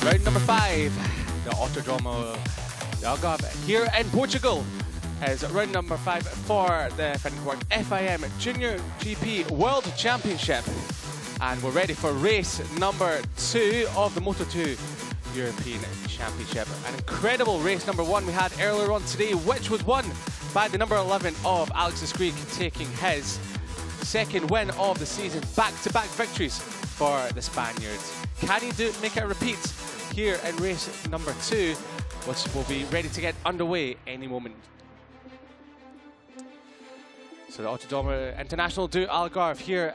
round number 5, the Autodromo de Algarve here in Portugal, is round number 5 for the FIM JuniorGP World Championship. And we're ready for race number 2 of the Moto2 European Championship. An incredible race number 1 we had earlier on today, which was won by the number 11 of Alex Skriek, taking his second win of the season. Back-to-back victories for the Spaniards. Can he make it a repeat here in race number 2, which will be ready to get underway any moment? So the Autodromo International do Algarve here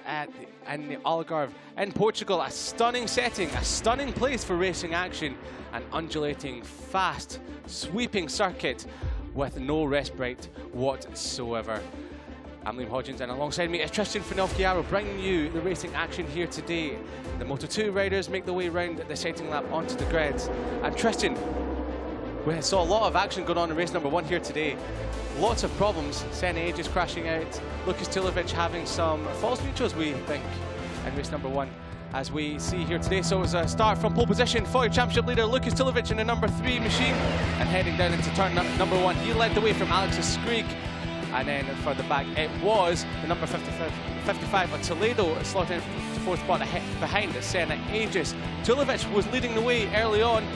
in the Algarve in Portugal. A stunning setting, a stunning place for racing action. An undulating, fast, sweeping circuit with no respite whatsoever. I'm Liam Hodgins, and alongside me is Tristan Finelchiaro, bringing you the racing action here today. The Moto2 riders make their way around the setting lap onto the grid. And Tristan, we saw a lot of action going on in race number 1 here today. Lots of problems. Senna Aegis crashing out. Lucas Tulavich having some false neutrals, we think, in race number 1, as we see here today. So it was a start from pole position for your championship leader, Lucas Tulavich, in the number 3 machine, and heading down into turn number 1. He led the way from Alex Skriek. And then for the back, it was the number 55 of Toledo slotted into 4th spot behind Senna Aegis. Tulavich was leading the way early on,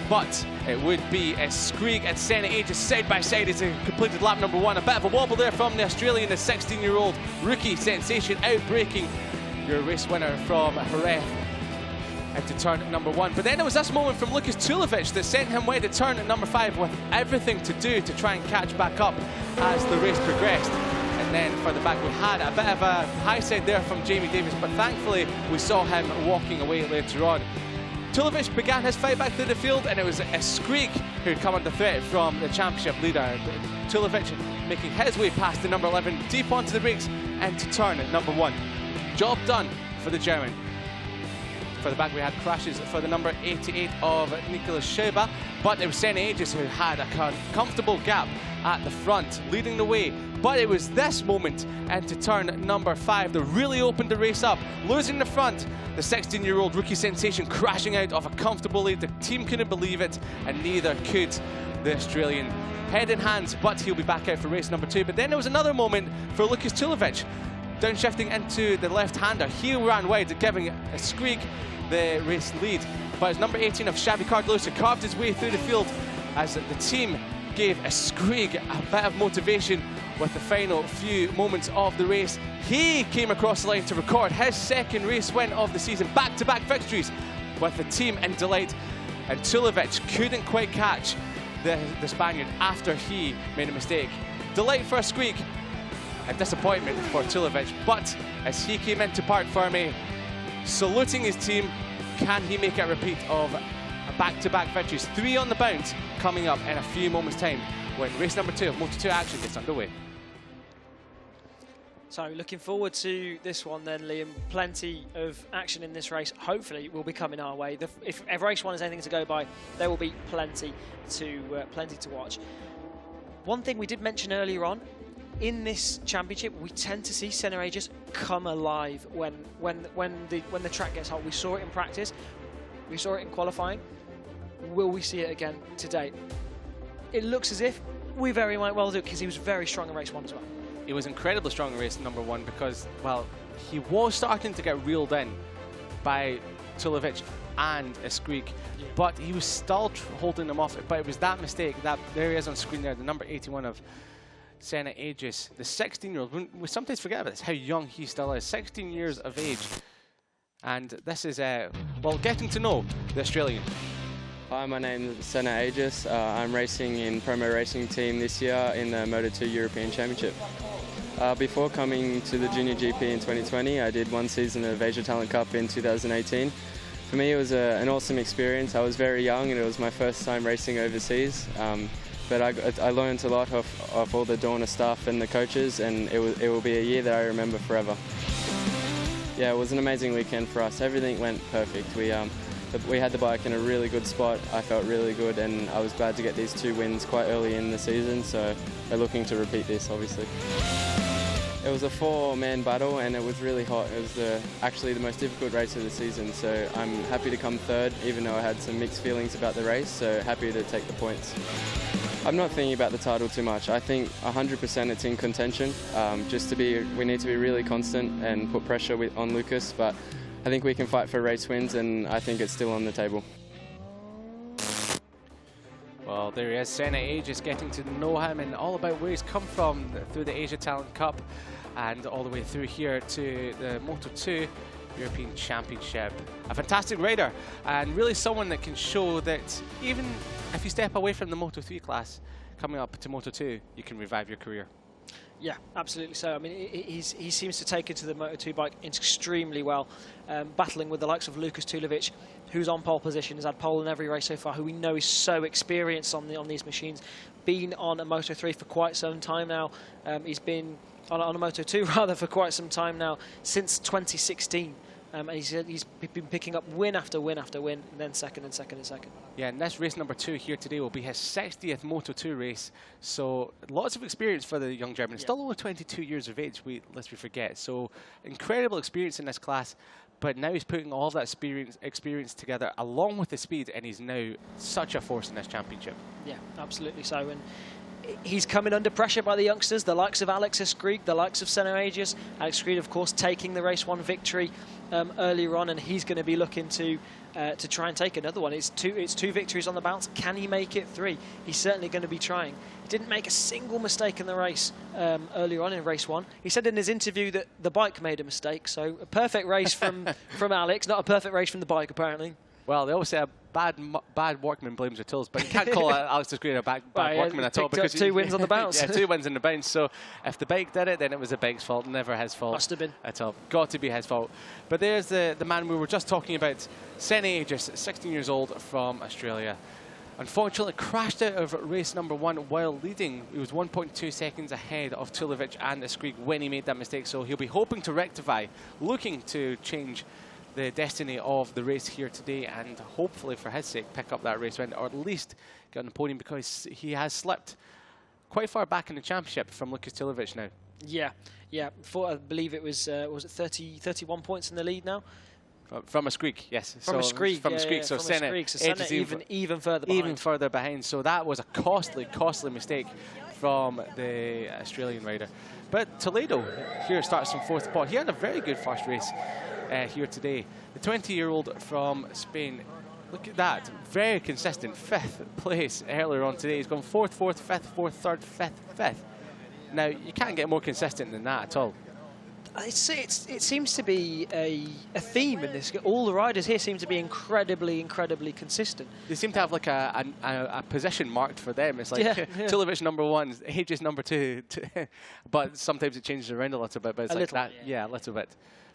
but it would be Skriek and Senna Aegis side by side as they completed lap number 1. A bit of a wobble there from the Australian, the 16-year-old rookie sensation, outbreaking your race winner from Jerez into turn number 1. But then there was this moment from Lucas Tulavich that sent him wide at turn at number 5 with everything to do to try and catch back up as the race progressed. And then for the back, we had a bit of a high side there from Jamie Davis, but thankfully we saw him walking away later on. Tulavich began his fight back through the field, and it was Skriek who'd come under threat from the championship leader. Tulavich making his way past the number 11, deep onto the brakes, into turn number 1. Job done for the German. For the back, we had crashes for the number 88 of Nicolas Scheba, but it was Senna Aegis who had a comfortable gap at the front, leading the way. But it was this moment into turn number 5 that really opened the race up. Losing the front, the 16-year-old rookie sensation crashing out of a comfortable lead. The team couldn't believe it, and neither could the Australian. Head in hands, but he'll be back out for race number 2. But then there was another moment for Lucas Tulavich. Downshifting into the left-hander, he ran wide, giving Skriek the race lead. But as number 18 of Xavi Cardoso carved his way through the field as the team gave Skriek a bit of motivation with the final few moments of the race. He came across the line to record his second race win of the season. Back-to-back victories with the team in delight. And Tulavich couldn't quite catch the Spaniard after he made a mistake. Delight for Skriek, a disappointment for Tulavich, but as he came into Parc Ferme, saluting his team, can he make a repeat of back-to-back victories? 3 on the bounce coming up in a few moments' time when race number 2 of Moto2 action gets underway. So looking forward to this one then, Liam. Plenty of action in this race. Hopefully will be coming our way. If race 1 is anything to go by, there will be plenty to watch. One thing we did mention earlier on, in this championship, we tend to see Senna Aegis come alive when the track gets hot. We saw it in practice, we saw it in qualifying. Will we see it again today? It looks as if we very might well do, because he was very strong in race 1 as well. He was incredibly strong in race number 1 because, well, he was starting to get reeled in by Tulavich and Skriek, but he was still holding them off. But it was that mistake, that there he is on screen there, the number 81 of Senna Aegis, the 16-year-old. We sometimes forget about this, how young he still is, 16 years of age. And this is, well, getting to know the Australian. Hi, my name is Senna Aegis. I'm racing in Promo Racing Team this year in the Moto2 European Championship. Before coming to the Junior GP in 2020, I did 1 season of Asia Talent Cup in 2018. For me, it was an awesome experience. I was very young and it was my first time racing overseas. But I learned a lot of all the Dorna staff and the coaches, and it will be a year that I remember forever. Yeah, it was an amazing weekend for us. Everything went perfect. We had the bike in a really good spot. I felt really good, and I was glad to get these 2 wins quite early in the season, so we're looking to repeat this, obviously. It was a 4-man battle and it was really hot. It was actually the most difficult race of the season, so I'm happy to come third, even though I had some mixed feelings about the race, so happy to take the points. I'm not thinking about the title too much. I think 100% it's in contention. We need to be really constant and put pressure on Lucas, but I think we can fight for race wins, and I think it's still on the table. Well, there he is, Senna Aegis, getting to know him and all about where he's come from through the Asia Talent Cup and all the way through here to the Moto2 European Championship. A fantastic rider and really someone that can show that even if you step away from the Moto3 class, coming up to Moto2, you can revive your career. Yeah, absolutely so. I mean, he seems to take it to the Moto2 bike extremely well, battling with the likes of Lucas Tulavich, who's on pole position, has had pole in every race so far, who we know is so experienced on these machines, been on a Moto3 for quite some time now. He's been on a Moto2 rather for quite some time now, since 2016. And he's been picking up win after win after win, and then second and second and second. Yeah, and this race number 2 here today will be his 60th Moto2 race. So lots of experience for the young German. Still only 22 years of age, lest we forget. So incredible experience in this class. But now he's putting all that experience together along with the speed, and he's now such a force in this championship. Yeah, absolutely so. And he's coming under pressure by the youngsters, the likes of Alex Escrig, the likes of Senna Aegis. Alex Escrig, of course, taking the race 1 victory earlier on, and he's going to be looking to try and take another one. It's two victories on the bounce. Can he make it 3? He's certainly going to be trying. He didn't make a single mistake in the race earlier on in race 1. He said in his interview that the bike made a mistake, so a perfect race from Alex, not a perfect race from the bike, apparently. Well, they always say a bad workman blames the tools, but you can't call Alex Escrig a bad workman at all, because 2 wins on the bounce. Yeah, 2 wins on the bounce. So if the bike did it, then it was the bike's fault, never his fault. Must have been at all. Got to be his fault. But there's the man we were just talking about, Senna Aegis, 16 years old from Australia. Unfortunately, crashed out of race number 1 while leading. He was 1.2 seconds ahead of Tulavich and Escrig when he made that mistake. So he'll be hoping to rectify, looking to change the destiny of the race here today, and hopefully for his sake pick up that race win, or at least get on the podium, because he has slipped quite far back in the championship from Lucas Tulavich now. Yeah. I believe it was it 31 points in the lead now? From Escrig, yes. From Escrig, Escrig. So Senna even further behind. Even further behind. So that was a costly mistake from the Australian rider. But Toledo here starts from 4th spot. He had a very good first race here today. The 20-year-old from Spain, look at that, very consistent 5th place earlier on today. He's gone 4th, 4th, 5th, 4th, 3rd, 5th, 5th. Now, you can't get more consistent than that at all. It seems to be a theme in this. All the riders here seem to be incredibly consistent. They seem to have like a position marked for them. It's like Tulavich number 1, Aegis number 2, but sometimes it changes around a little bit. But it's a little bit.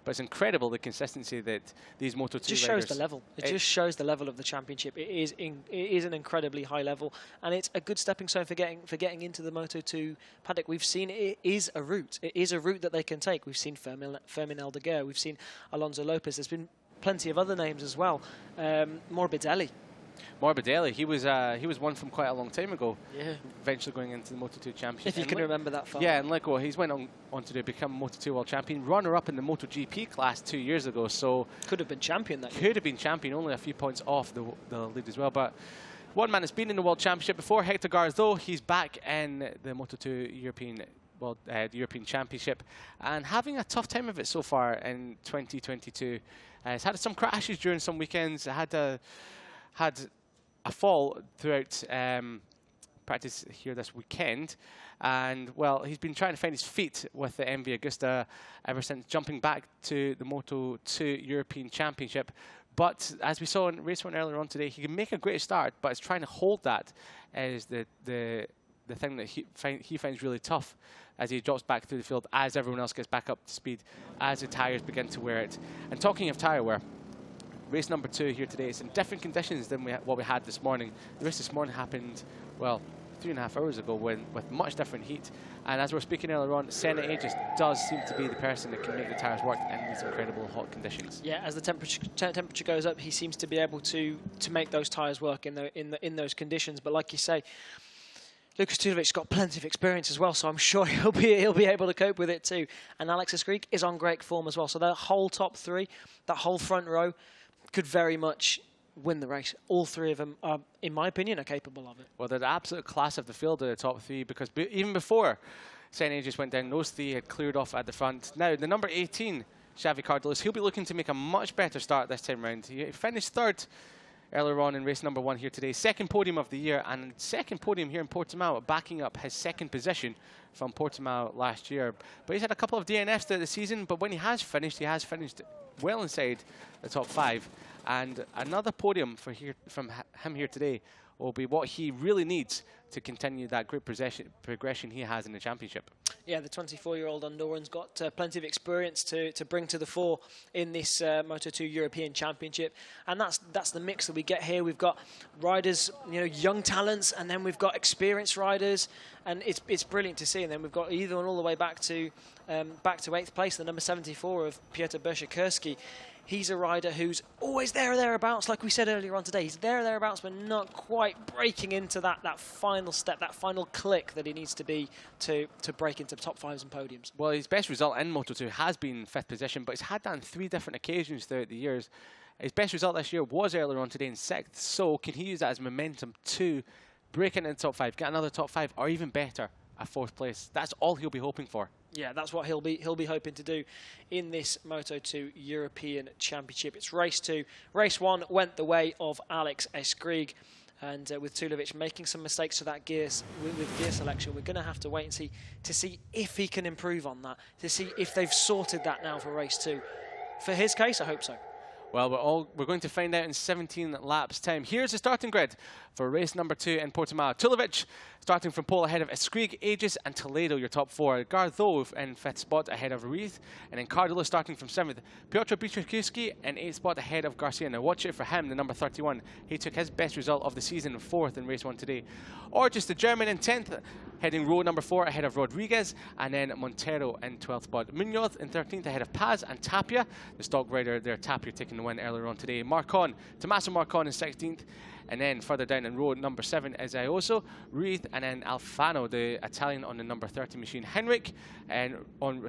But it's incredible the consistency that these Moto2 riders... It just shows the level. It just shows the level of the championship. It is an incredibly high level, and it's a good stepping stone for getting into the Moto2 paddock. We've seen it is a route. It is a route that they can take. We've seen Fermin Algarve. We've seen Alonso Lopez. There's been plenty of other names as well. Morbidelli. He was one from quite a long time ago. Yeah. Eventually going into the Moto2 Championship. If you can remember that far. Yeah, and he's went on to become Moto2 World Champion, runner-up in the MotoGP class 2 years ago. So could have been champion that year. Could have been champion, only a few points off the lead as well. But one man has been in the World Championship before, Hector Garza, he's back in the Moto2 European European Championship and having a tough time of it so far in 2022. He's had some crashes during some weekends. Had a fall throughout practice here this weekend, and well, he's been trying to find his feet with the MV Agusta ever since jumping back to the Moto2 European Championship. But as we saw in race 1 earlier on today, he can make a great start, but it's trying to hold that is the thing that he finds really tough as he drops back through the field, as everyone else gets back up to speed, as the tyres begin to wear it. And talking of tyre wear, race number 2 here today is in different conditions than what we had this morning. The race this morning happened, well, 3.5 hours ago with much different heat. And as we were speaking earlier on, Senna Aegis does seem to be the person that can make the tyres work in these incredible hot conditions. Yeah, as the temperature goes up, he seems to be able to make those tyres work in those conditions. But like you say, Lucas Tulavich got plenty of experience as well, so I'm sure he'll be able to cope with it too. And Alex Escrig is on great form as well. So the whole top three, that whole front row, could very much win the race. All three of them, are, in my opinion, are capable of it. Well, they're the absolute class of the field, the top three, because even before St. Aegis went down, those three had cleared off at the front. Now, the number 18, Xavi Cardolis, he'll be looking to make a much better start this time round. He finished third earlier on in race number 1 here today. Second podium of the year, and second podium here in Portimao, backing up his second position from Portimao last year. But he's had a couple of DNFs throughout the season, but when he has finished well inside the top 5. And another podium from him here today will be what he really needs to continue that great progression he has in the championship. Yeah, the 24-year-old Andorran's got plenty of experience to bring to the fore in this Moto2 European Championship, and that's the mix that we get here. We've got riders, young talents, and then we've got experienced riders, and it's brilliant to see. And then we've got either all the way back to 8th place, the number 74 of Piotr Bershakirski. He's a rider who's always there or thereabouts, like we said earlier on today. He's there or thereabouts, but not quite breaking into that final step, that final click that he needs to be to break into top 5s and podiums. Well, his best result in Moto2 has been 5th position, but he's had that on 3 different occasions throughout the years. His best result this year was earlier on today in 6th, so can he use that as momentum to break into the top 5, get another top 5, or even better, a 4th place? That's all he'll be hoping for. Yeah, that's what he'll be hoping to do in this Moto2 European Championship. It's race 2. Race 1 went the way of Alex Escrig, and with Tulavich making some mistakes with gear selection, we're going to have to wait and see if he can improve on that, to see if they've sorted that now for race 2. For his case, I hope so. Well, we're going to find out in 17 laps time. Here's the starting grid for race number 2 in Portimao. Tulavich starting from pole ahead of Escrig, Aegis and Toledo, your top 4. Garthove in 5th spot ahead of Ruiz. And then Cardola starting from 7th. Piotr Bershakirski in 8th spot ahead of Garcia. Now watch it for him, the number 31. He took his best result of the season, 4th in race 1 today. Or just the German in 10th, heading row number 4 ahead of Rodriguez. And then Montero in 12th spot. Munoz in 13th ahead of Paz and Tapia. The stock rider there, Tapia, taking the win earlier on today. Tommaso Marcon in 16th. And then further down in row number 7 is Ioso, Ruiz, and then Alfano, the Italian on the number 30 machine. Henrik, and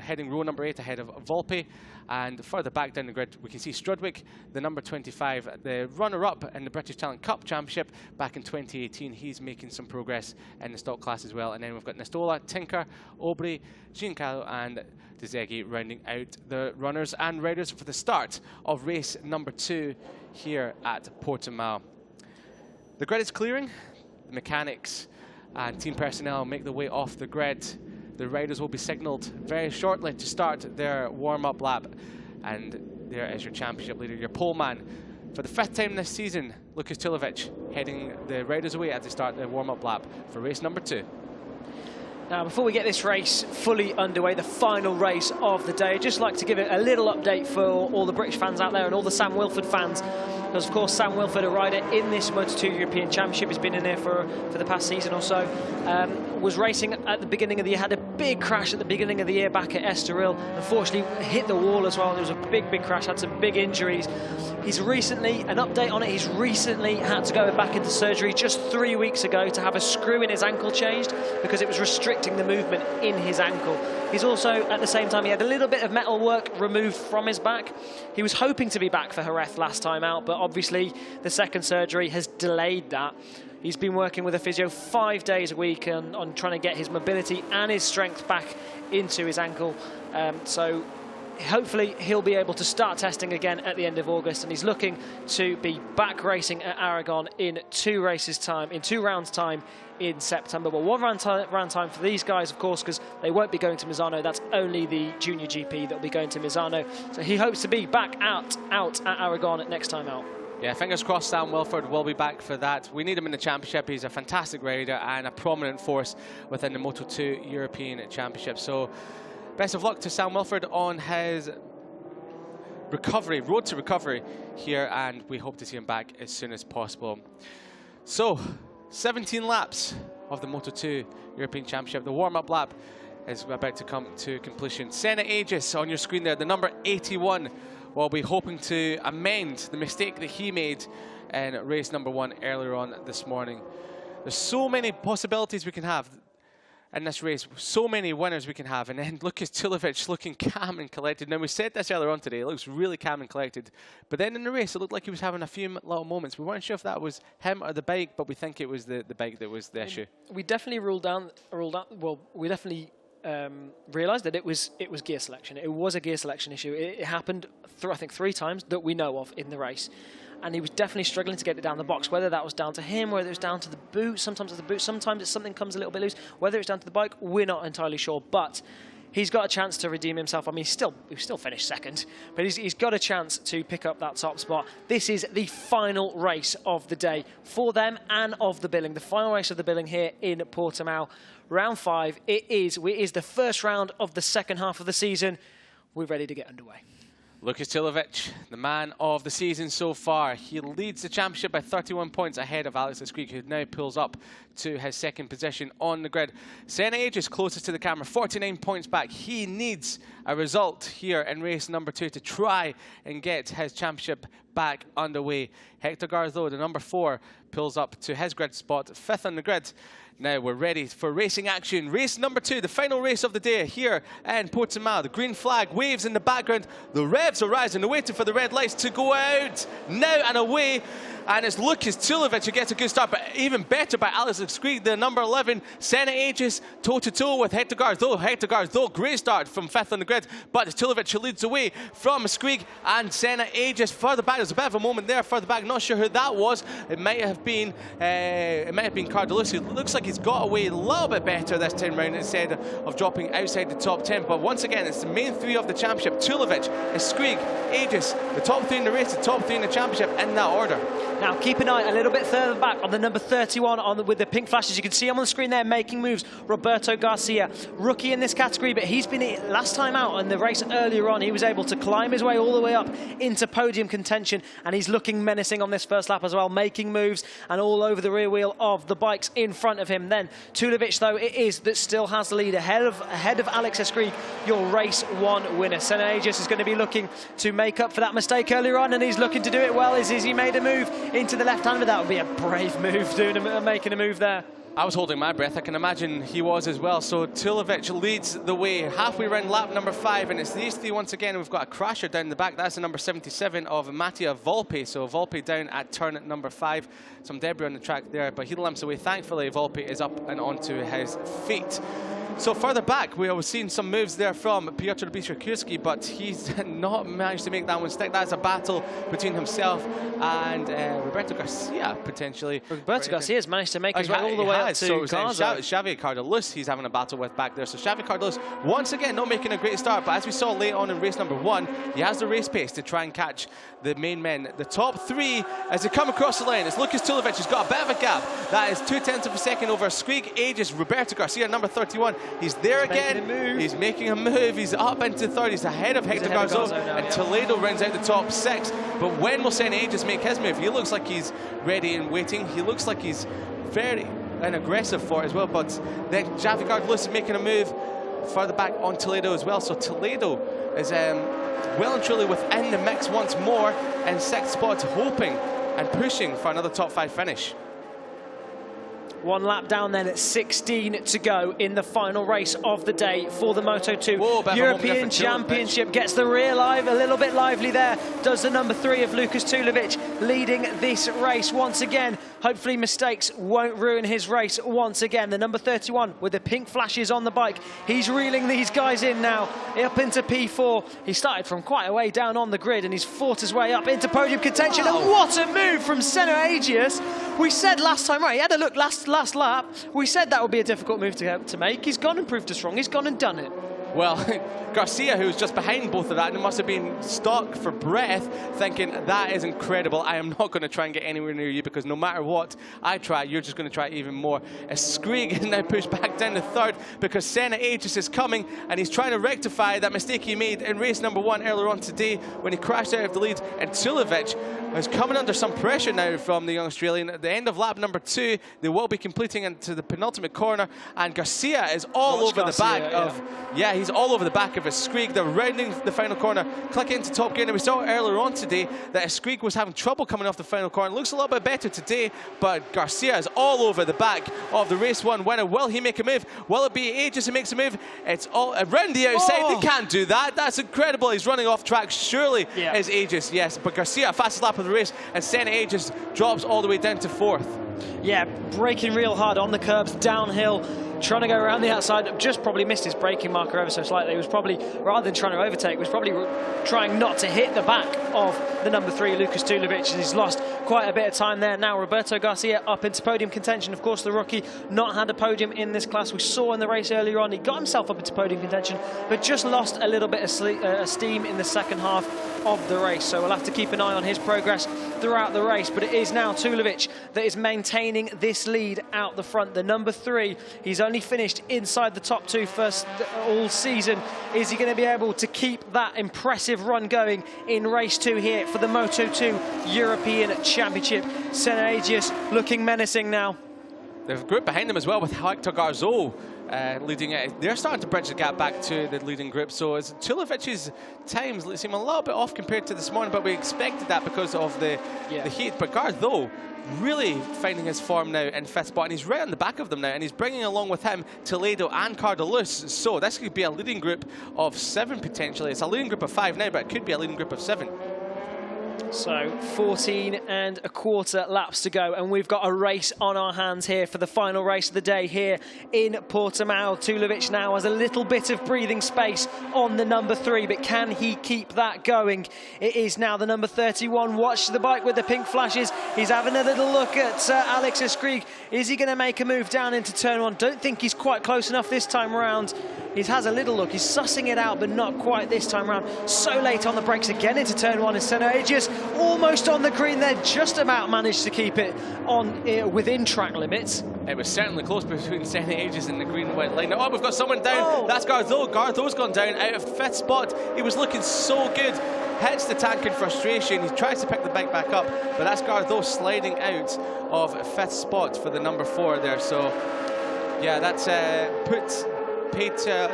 heading row number 8 ahead of Volpe. And further back down the grid, we can see Strudwick, the number 25, the runner-up in the British Talent Cup Championship back in 2018. He's making some progress in the stock class as well. And then we've got Nestola, Tinker, Aubry, Giancarlo, and Dzegi rounding out the runners and riders for the start of race number 2 here at Portimao. The grid is clearing. The mechanics and team personnel make their way off the grid. The riders will be signalled very shortly to start their warm-up lap. And there is your championship leader, your pole man. For the 5th time this season, Lucas Tulavich heading the riders away as they start their warm-up lap for race number 2. Now, before we get this race fully underway, the final race of the day, I'd just like to give it a little update for all the British fans out there and all the Sam Wilford fans. Because, of course, Sam Wilford, a rider in this Moto2 European Championship, has been in there for the past season or so. Was racing at the beginning of the year, had a big crash at the beginning of the year back at Estoril. Unfortunately, hit the wall as well. There was a big crash, had some big injuries. He's recently, an update on it, he's recently had to go back into surgery just 3 weeks ago to have a screw in his ankle changed because it was restricting the movement in his ankle. He's also, at the same time, he had a little bit of metal work removed from his back. He was hoping to be back for Jerez last time out, but obviously the second surgery has delayed that. He's been working with a physio 5 days a week on trying to get his mobility and his strength back into his ankle. So hopefully he'll be able to start testing again at the end of August, and he's looking to be back racing at Aragon in 2 rounds time in September. But 1 round time for these guys, of course, because they won't be going to Misano. That's only the Junior GP that will be going to Misano. So he hopes to be back out at Aragon next time out. Yeah, fingers crossed Sam Wilford will be back for that. We need him in the championship. He's a fantastic rider and a prominent force within the Moto2 European Championship. So best of luck to Sam Wilford on his road to recovery here, and we hope to see him back as soon as possible. So 17 laps of the Moto2 European Championship. The warm-up lap is about to come to completion. St. Aegis on your screen there, the number 81, will be hoping to amend the mistake that he made in race number 1 earlier on this morning. There's so many possibilities we can have in this race, so many winners we can have. And then Lucas Tulavich looking calm and collected. Now, we said this earlier on today, it looks really calm and collected. But then in the race, it looked like he was having a few little moments. We weren't sure if that was him or the bike, but we think it was the bike that was the issue. We definitely well, we definitely realised that it was gear selection. It was a gear selection issue. It happened, I think, 3 times that we know of in the race. And he was definitely struggling to get it down the box, whether that was down to him, whether it was down to the boot. Sometimes it's the boot, sometimes it's something comes a little bit loose. Whether it's down to the bike, we're not entirely sure. But he's got a chance to redeem himself. I mean, he still finished second, but he's got a chance to pick up that top spot. This is the final race of the day for them and of the billing. The final race of the billing here in Portimao. Round 5, it is the first round of the second half of the season. We're ready to get underway. Lucas Tulavich, the man of the season so far. He leads the championship by 31 points ahead of Alex Escrigue, who now pulls up to his second position on the grid. Senna Aegis closest to the camera, 49 points back. He needs a result here in race number 2 to try and get his championship back underway. Hector Garzo, the number 4, pulls up to his grid spot, 5th on the grid. Now we're ready for racing action. Race number 2, the final race of the day here in Portimao. The green flag waves in the background. The revs are rising. They're waiting for the red lights to go out. Now and away. And it's Lucas Tulavich who gets a good start, but even better by Alex Escrigue, the number 11. Senna Aegis toe-to-toe with Hector Garzo. Hector Garzo, great start from 5th on the grid, but it's Tulavich who leads away from Escrigue and Senna Aegis further back. There's a bit of a moment there further back. Not sure who that was. It might have been Cardalucci. It looks like he's got away a little bit better this time round instead of dropping outside the top 10. But once again, it's the main 3 of the championship. Tulavich, Escrigue, Aegis, the top 3 in the race, the top 3 in the championship in that order. Now, keep an eye a little bit further back on the number 31 with the pink flashes. You can see him on the screen there making moves. Roberto Garcia, rookie in this category, but he's been last time out in the race earlier on. He was able to climb his way all the way up into podium contention, and he's looking menacing on this first lap as well, making moves and all over the rear wheel of the bikes in front of him. Then Tulavich, though, it is that still has the lead ahead of Alex Escrigue, your race 1 winner. Senna Aegis is going to be looking to make up for that mistake earlier on, and he's looking to do it well. As he made a move into the left hand, but that would be a brave move, making a move there. I was holding my breath. I can imagine he was as well. So Tulavich leads the way halfway around lap number 5, and it's these 3 once again. We've got a crasher down the back. That's the number 77 of Mattia Volpe. So Volpe down at turn at number 5. Some debris on the track there, but he limps away. Thankfully, Volpe is up and onto his feet. So further back, we have seen some moves there from Piotr Biszczykowski, but he's not managed to make that one stick. That's a battle between himself and Roberto Garcia, potentially. Roberto Garcia has managed to make his way all the way up to Garza. Xavier Cardalucci he's having a battle with back there. So Xavier Cardalucci, once again, not making a great start, but as we saw late on in race number 1, he has the race pace to try and catch the main men. The top 3, as they come across the line, it's Lucas Tulavich who's got a bit of a gap. That is 0.2 of a second over Escrigue, Aegis, Roberto Garcia, number 31. He's there again. He's making a move. He's up into 3rd. He's ahead of Hector Garzo, and Toledo rounds out the top 6. But when will Senna Aegis make his move? He looks like he's ready and waiting. He looks like he's very aggressive for it as well. But then Xavier Cardalucci is making a move further back on Toledo as well. So Toledo is well and truly within the mix once more in 6th spot, hoping and pushing for another top 5 finish. 1 lap down then at 16 to go in the final race of the day for the Moto2 European Championship. Gets the rear live, a little bit lively there. Does the number 3 of Lucas Tulavich, leading this race once again. Hopefully mistakes won't ruin his race once again. The number 31 with the pink flashes on the bike. He's reeling these guys in now, up into P4. He started from quite a way down on the grid and he's fought his way up into podium contention. Wow. And what a move from Senna Aegis. We said last time, right, he had a look last lap. We said that would be a difficult move to make. He's gone and proved us wrong. He's gone and done it. Well, Garcia, who was just behind both of that, and must have been stuck for breath, thinking, that is incredible. I am not going to try and get anywhere near you because no matter what I try, you're just going to try even more. Escrigue is now pushed back down to 3rd because Senna Aegis is coming and he's trying to rectify that mistake he made in race number 1 earlier on today when he crashed out of the lead. And Tulavich is coming under some pressure now from the young Australian. At the end of lap number 2, they will be completing into the penultimate corner, and Garcia is all over the back of... Yeah, he's all over the back of Skrieg. They're rounding the final corner, clicking into top gear. Now, we saw earlier on today that Skrieg was having trouble coming off the final corner. Looks a little bit better today, but Garcia is all over the back of the race 1 winner. Will he make a move? Will it be Aegis who makes a move? It's all around the outside. They can't do that. That's incredible. He's running off track. Surely is Aegis, yes. But Garcia, fastest lap of the race, and Senna Aegis drops all the way down to 4th. Yeah, braking real hard on the curbs, downhill, trying to go around the outside. Just probably missed his braking marker ever so slightly. He was probably, rather than trying to overtake, was probably trying not to hit the back of the number 3, Lucas Tulavich, and he's lost quite a bit of time there. Now Roberto Garcia up into podium contention. Of course, the rookie not had a podium in this class. We saw in the race earlier on, he got himself up into podium contention, but just lost a little bit of steam in the second half of the race. So we'll have to keep an eye on his progress throughout the race. But it is now Tulavich that is maintaining this lead out the front. The number 3, he's only finished inside the top 2 first all season. Is he going to be able to keep that impressive run going in race 2 here for the Moto2 European Championship? Senna Aegis looking menacing now. The group behind him as well, with Hector Garzo leading it. They're starting to bridge the gap back to the leading group. So Tulavich's times seem a little bit off compared to this morning, but we expected that because of the heat. But Garzo really finding his form now in 5th spot, and he's right on the back of them now, and he's bringing along with him Toledo and Cardalus. So this could be a leading group of 7 potentially. It's a leading group of 5 now, but it could be a leading group of 7. So 14 1/4 laps to go, and we've got a race on our hands here for the final race of the day here in Portimao. Tulavich now has a little bit of breathing space on the number 3, but can he keep that going? It is now the number 31. Watch the bike with the pink flashes. He's having a little look at Alex Skrieg. Is he going to make a move down into turn 1? Don't think he's quite close enough this time around. He has a little look. He's sussing it out, but not quite this time around. So late on the brakes again into turn 1 is Senna Aegis. Almost on the green there, just about managed to keep it on within track limits. It was certainly close between Senna Aegis and the green and white line. Oh, we've got someone down. Oh. That's Garzo. Garzo's gone down out of 5th spot. He was looking so good. Hits the tank in frustration. He tries to pick the bike back up, but that's Garzo sliding out of 5th spot for the number 4 there. So, yeah, that's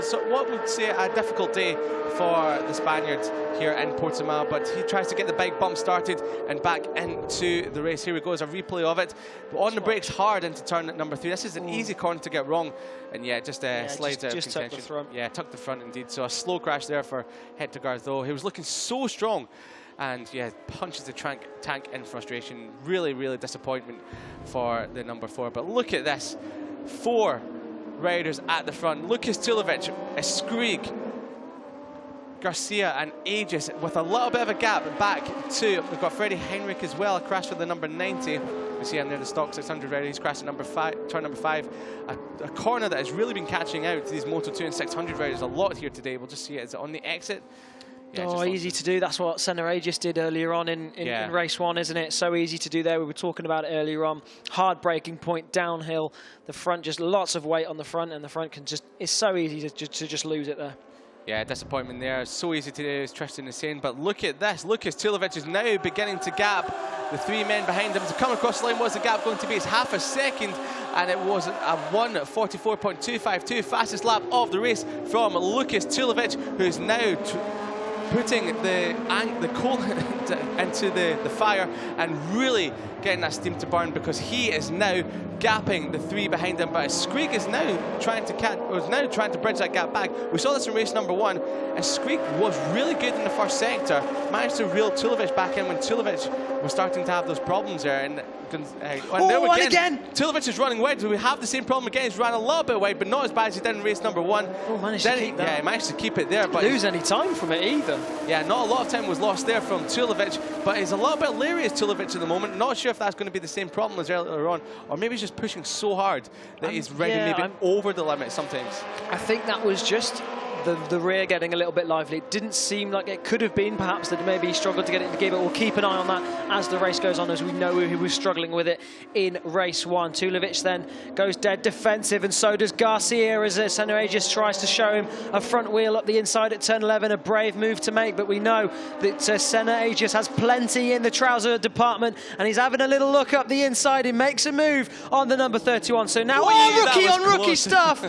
so what would say a difficult day for the Spaniard here in Portimao, but he tries to get the bike bump started and back into the race. Here we go, as a replay of it. On the brakes hard into turn number 3. This is an easy corner to get wrong, and just slides out of contention. Tucked the front. Yeah, tucked the front indeed. So a slow crash there for Hector Garzo. He was looking so strong, and punches the tank in frustration. Really, really disappointment for the number 4. But look at this, 4 riders at the front. Lucas Tulavich, Skrieg, Garcia and Aegis with a little bit of a gap back to, we've got Freddie Heinrich as well, a crash with the number 90. We see him there, the stock 600 rider. He's crashed at turn number 5. A corner that has really been catching out these Moto2 and 600 riders a lot here today. We'll just see it. Is it on the exit? Yeah, easy to do. That's what Senna Aegis did earlier on in race 1, isn't it? So easy to do there. We were talking about it earlier on. Hard braking point, downhill. The front, just lots of weight on the front, and the front can it's so easy to just lose it there. Yeah, disappointment there. So easy to do, as Tristan is saying. But look at this. Lucas Tulavich is now beginning to gap the 3 men behind him. To come across the line, what's the gap going to be? It's half a second, and it was a 1:44.252, fastest lap of the race from Lucas Tulavich, who's now putting the coal into the fire and really getting that steam to burn, because he is now gapping the 3 behind him. But Skrieg is now trying to bridge that gap back. We saw this in race number 1, and Skrieg was really good in the first sector, managed to reel Tulavich back in when Tulavich was starting to have those problems there. And again, Tulavich is running wide. So we have the same problem again. He's ran a little bit wide, but not as bad as he did in race number 1. Managed to keep that. Yeah, he managed to keep it there. But didn't lose any time from it either. Yeah, not a lot of time was lost there from Tulavich, but he's a little bit leery as Tulavich at the moment. Not sure if that's going to be the same problem as earlier on, or maybe he's just pushing so hard that he's riding maybe over the limit sometimes. I think that was just the rear getting a little bit lively. It didn't seem like it could have been, perhaps, that maybe he struggled to get it in the gear, but we'll keep an eye on that as the race goes on, as we know he was struggling with it in race 1. Tulavich then goes dead defensive, and so does Garcia, as Senna Aegis tries to show him a front wheel up the inside at turn 11. A brave move to make, but we know that Senna Aegis has plenty in the trouser department, and he's having a little look up the inside. He makes a move on the number 31. So now rookie on rookie stuff.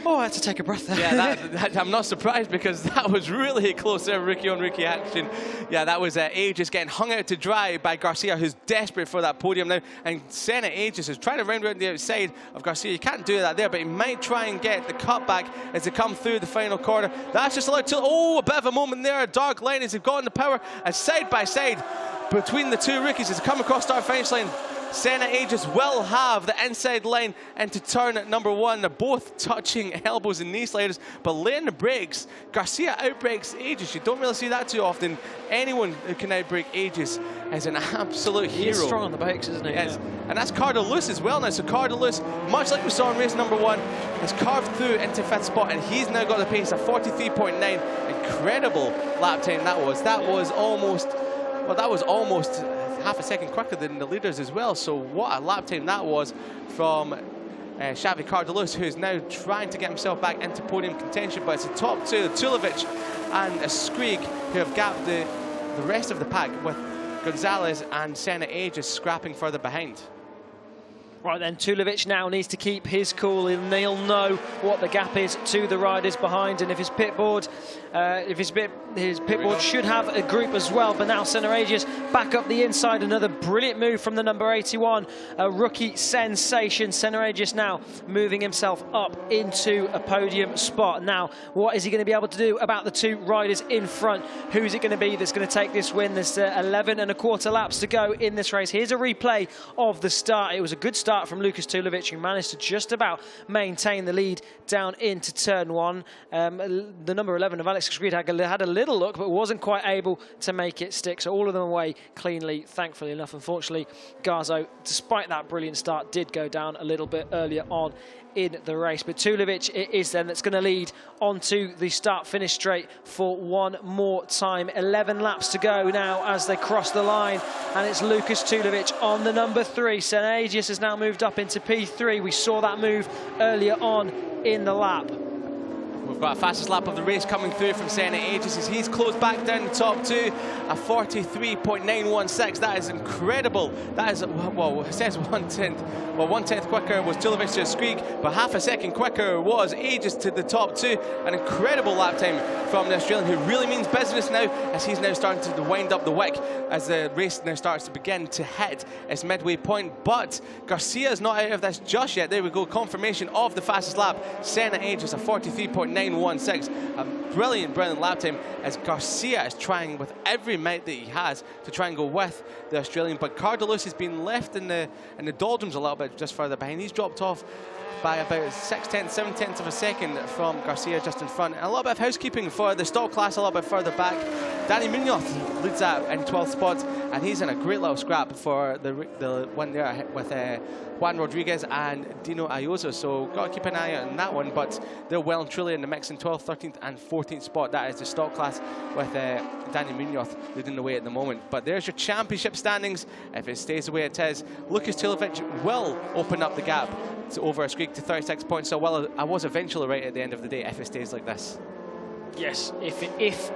Oh, I had to take a breath there. Yeah, I'm not surprised because that was really close there, rookie-on-rookie action. Yeah, that was Aegis getting hung out to dry by Garcia, who's desperate for that podium now. And Senna Aegis is trying to round around the outside of Garcia. You can't do that there, but he might try and get the cutback as they come through the final corner. That's just allowed to... Oh, a bit of a moment there. A dark line as they've gotten the power. And side by side between the two rookies as they come across start finish line. Senna Aegis will have the inside line into turn number 1. They're both touching elbows and knee sliders, but laying the brakes. Garcia outbreaks Aegis. You don't really see that too often. Anyone who can outbreak Aegis is an absolute hero. He's strong on the brakes, isn't he? Yes. And that's Cardalus as well now. So Cardalus, much like we saw in race number 1, has carved through into 5th spot, and he's now got the pace of 43.9. Incredible lap time that was. That was almost, well, that was almost half a second quicker than the leaders as well. So what a lap time that was from Xavi Cardalus, who's now trying to get himself back into podium contention. But it's the top two, Tulavich and Skrieg, who have gapped the rest of the pack, with Gonzalez and Senna Aegis scrapping further behind. Right then, Tulavich now needs to keep his cool, and he'll know what the gap is to the riders behind. And if his pit board, should have a group as well. But now Senna Aegis back up the inside. Another brilliant move from the number 81, a rookie sensation. Senna Aegis now moving himself up into a podium spot. Now, what is he going to be able to do about the two riders in front? Who's it going to be that's going to take this win? There's 11 1/4 laps to go in this race. Here's a replay of the start. It was a good start from Lucas Tulavich, who managed to just about maintain the lead down into turn 1. The number 11 of Alex Skrieg had a little look, but wasn't quite able to make it stick. So all of them away cleanly, thankfully enough. Unfortunately, Garzo, despite that brilliant start, did go down a little bit earlier on in the race. But Tulavich it is then that's going to lead onto the start-finish straight for one more time. 11 laps to go now as they cross the line, and it's Lucas Tulavich on the number 3. Senna Aegis has now moved up into P3. We saw that move earlier on in the lap. We've got a fastest lap of the race coming through from Senna Aegis as he's closed back down the top 2, a 43.916. That is incredible. That is, well, it says 1/10. Well, 1/10 quicker was Tulavich to Skrieg, but half a second quicker was Aegis to the top 2. An incredible lap time from the Australian, who really means business now, as he's now starting to wind up the wick as the race now starts to begin to hit its midway point. But Garcia is not out of this just yet. There we go, confirmation of the fastest lap. Senna Aegis, a 43.916. A brilliant, brilliant lap time as Garcia is trying with every might that he has to try and go with the Australian. But Cardalus has been left in the doldrums a little bit just further behind. He's dropped off by about 6/10, 7/10 of a second from Garcia just in front. And a little bit of housekeeping for the stock class a little bit further back. Danny Munoz leads that in 12th spot, and he's in a great little scrap for the one there with Juan Rodriguez and Dino Ayuso. So got to keep an eye on that one, but they're well and truly in the mix in 12th, 13th and 14th spot. That is the stock class with Danny Munoz leading the way at the moment. But there's your championship standings. If it stays the way it is, Lucas Tulavich will open up the gap over Skrieg to 36 points. So well, I was eventually right at the end of the day if it stays like this. Yes, if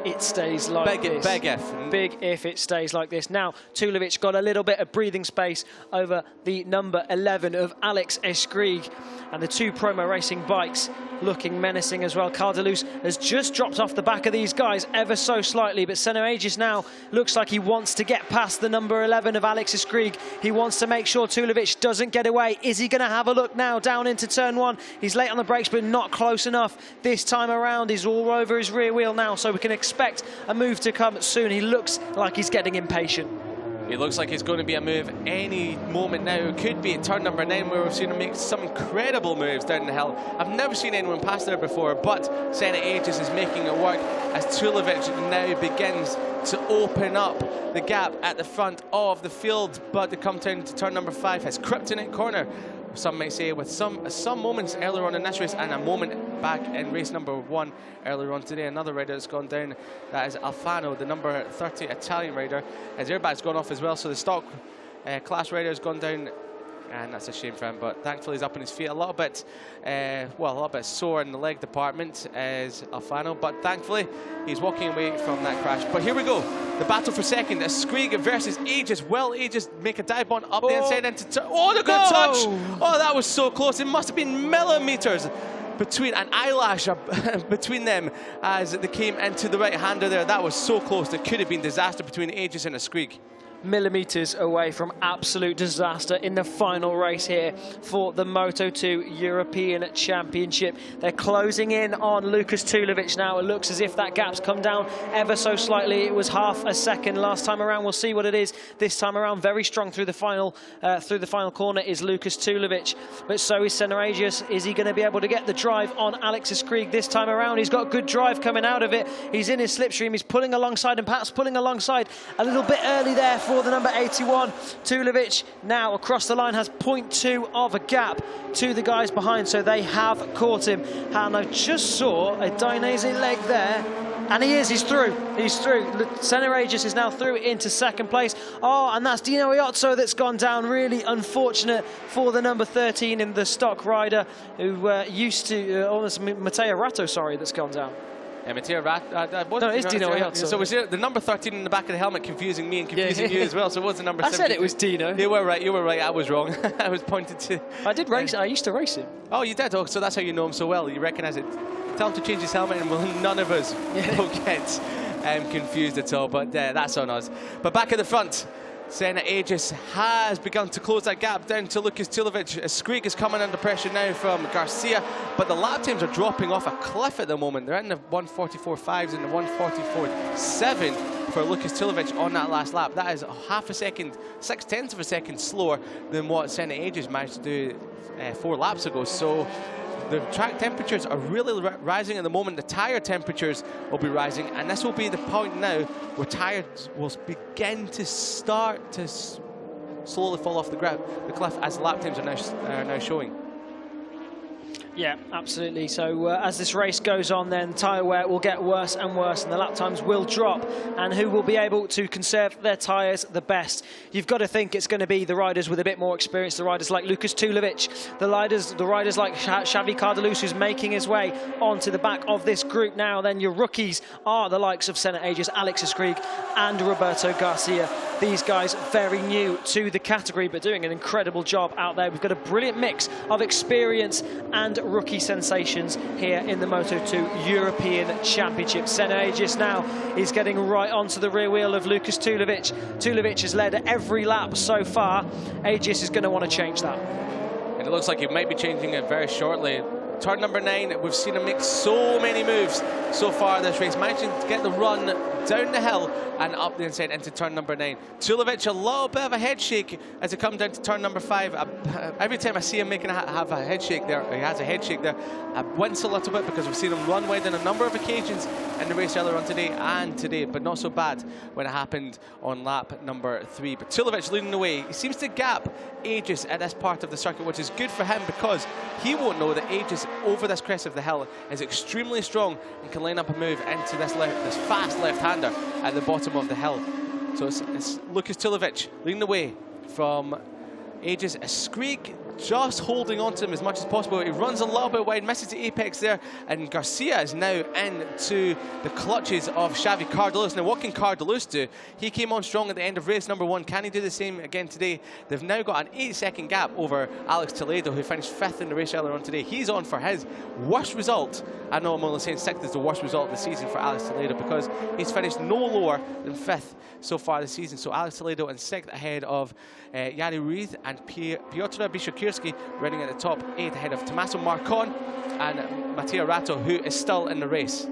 it stays like this. Big if. Big if it stays like this. Now, Tulavich got a little bit of breathing space over the number 11 of Alex Skrieg, and the two promo racing bikes looking menacing as well. Cardalus has just dropped off the back of these guys ever so slightly, but Senna Aegis now looks like he wants to get past the number 11 of Alex Skrieg. He wants to make sure Tulavich doesn't get away. Is he going to have a look now down into turn 1? He's late on the brakes, but not close enough this time around. He's all over his rear wheel now, so we can expect a move to come soon. He looks like he's getting impatient. It looks like it's going to be a move any moment now. It could be at turn number 9, where we've seen him make some incredible moves down the hill. I've never seen anyone pass there before, but Senna Aegis is making it work as Tulavich now begins to open up the gap at the front of the field. But to come down to turn number 5, his kryptonite corner, some might say, with some moments earlier on in this race and a moment back in race number 1 earlier on today. Another rider that's gone down, that is Alfano, the number 30 Italian rider. His airbag's gone off as well, so the stock class rider has gone down, and that's a shame for him. But thankfully he's up on his feet. A little bit sore in the leg department is Alfano, but thankfully he's walking away from that crash. But here we go, the battle for second is Skrieg versus Aegis. Will Aegis make a dive bomb up the inside into the good touch? Oh, that was so close. It must have been millimeters between an eyelash between them as they came into the right-hander there. That was so close. It could have been disaster between Aegis and Skrieg. Millimetres away from absolute disaster in the final race here for the Moto2 European Championship. They're closing in on Lukas Tulavich now. It looks as if that gap's come down ever so slightly. It was half a second last time around. We'll see what it is this time around. Very strong through the final corner is Lukas Tulavich, but so is Senna Aegis. Is he going to be able to get the drive on Alex Skrieg this time around? He's got good drive coming out of it. He's in his slipstream. He's pulling alongside and perhaps pulling alongside a little bit early there for the number 81. Tulavich now across the line has 0.2 of a gap to the guys behind, so they have caught him. And I just saw a Dainese leg there, and he's through. He's through. Senna Aegis is now through into second place. Oh, and that's Dino Iozzo that's gone down. Really unfortunate for the number 13 in the stock rider who used to, almost Matteo Ratto, sorry, that's gone down. Yeah, Matteo Ratto. No, it's Dino Iozzo. So was it the number 13 in the back of the helmet confusing me and confusing you as well? So it was the number 17. I said it was Dino. You were right. You were right. I was wrong. I was pointed to. I did race. I used to race him. Oh, you did. Oh, so that's how you know him so well. You recognise it. Tell him to change his helmet, and none of us will get confused at all. But that's on us. But back at the front, Senna Aegis has begun to close that gap down to Lukas Tulavich. Skrieg is coming under pressure now from Garcia, but the lap times are dropping off a cliff at the moment. They're in the 1:44.5s and the 1:44.7 for Lukas Tulavich on that last lap. That is half a second, 0.6 of a second slower than what Senna Aegis managed to do 4 laps ago. So the track temperatures are really rising at the moment. The tyre temperatures will be rising, and this will be the point now where tyres will begin to start to slowly fall off the cliff as the lap times are now showing. Yeah, absolutely. So as this race goes on, then tyre wear will get worse and worse, and the lap times will drop. And who will be able to conserve their tyres the best? You've got to think it's going to be the riders with a bit more experience, the riders like Lukas Tulavich, the riders like Xavi Cardelus, who's making his way onto the back of this group now. Then your rookies are the likes of Senna Aegis, Alex Skrieg, and Roberto Garcia. These guys very new to the category, but doing an incredible job out there. We've got a brilliant mix of experience and rookie sensations here in the Moto2 European Championship. Senna Aegis now is getting right onto the rear wheel of Lukas Tulavich. Tulavich has led every lap so far. Aegis is going to want to change that. And it looks like he might be changing it very shortly. Turn number 9, we've seen him make so many moves so far this race, managing to get the run down the hill and up the inside into turn number 9. Tulavich, a little bit of a head shake as he comes down to turn number 5. Every time I see him have a head shake there, he has a head shake there, I wince a little bit because we've seen him run wide on a number of occasions in the race earlier on today and today, but not so bad when it happened on lap number 3. But Tulavich leading the way. He seems to gap Aegis at this part of the circuit, which is good for him because he won't know that Aegis over this crest of the hill is extremely strong and can line up a move into this fast left-hander at the bottom of the hill. So it's Lukas Tulavich leading the way from Aegis. Skrieg just holding on to him as much as possible. He runs a little bit wide, misses the apex there, and Garcia is now into the clutches of Xavi Cardelus. Now, what can Cardelus do? He came on strong at the end of race number 1. Can he do the same again today? They've now got an 8-second gap over Alex Toledo, who finished 5th in the race earlier on today. He's on for his worst result. I know I'm only saying 6th is the worst result of the season for Alex Toledo because he's finished no lower than 5th so far this season. So Alex Toledo in 6th ahead of Yari Ruiz and Piotr Bishakirski running at the top 8 ahead of Tommaso Marcon and Matteo Ratto, who is still in the race.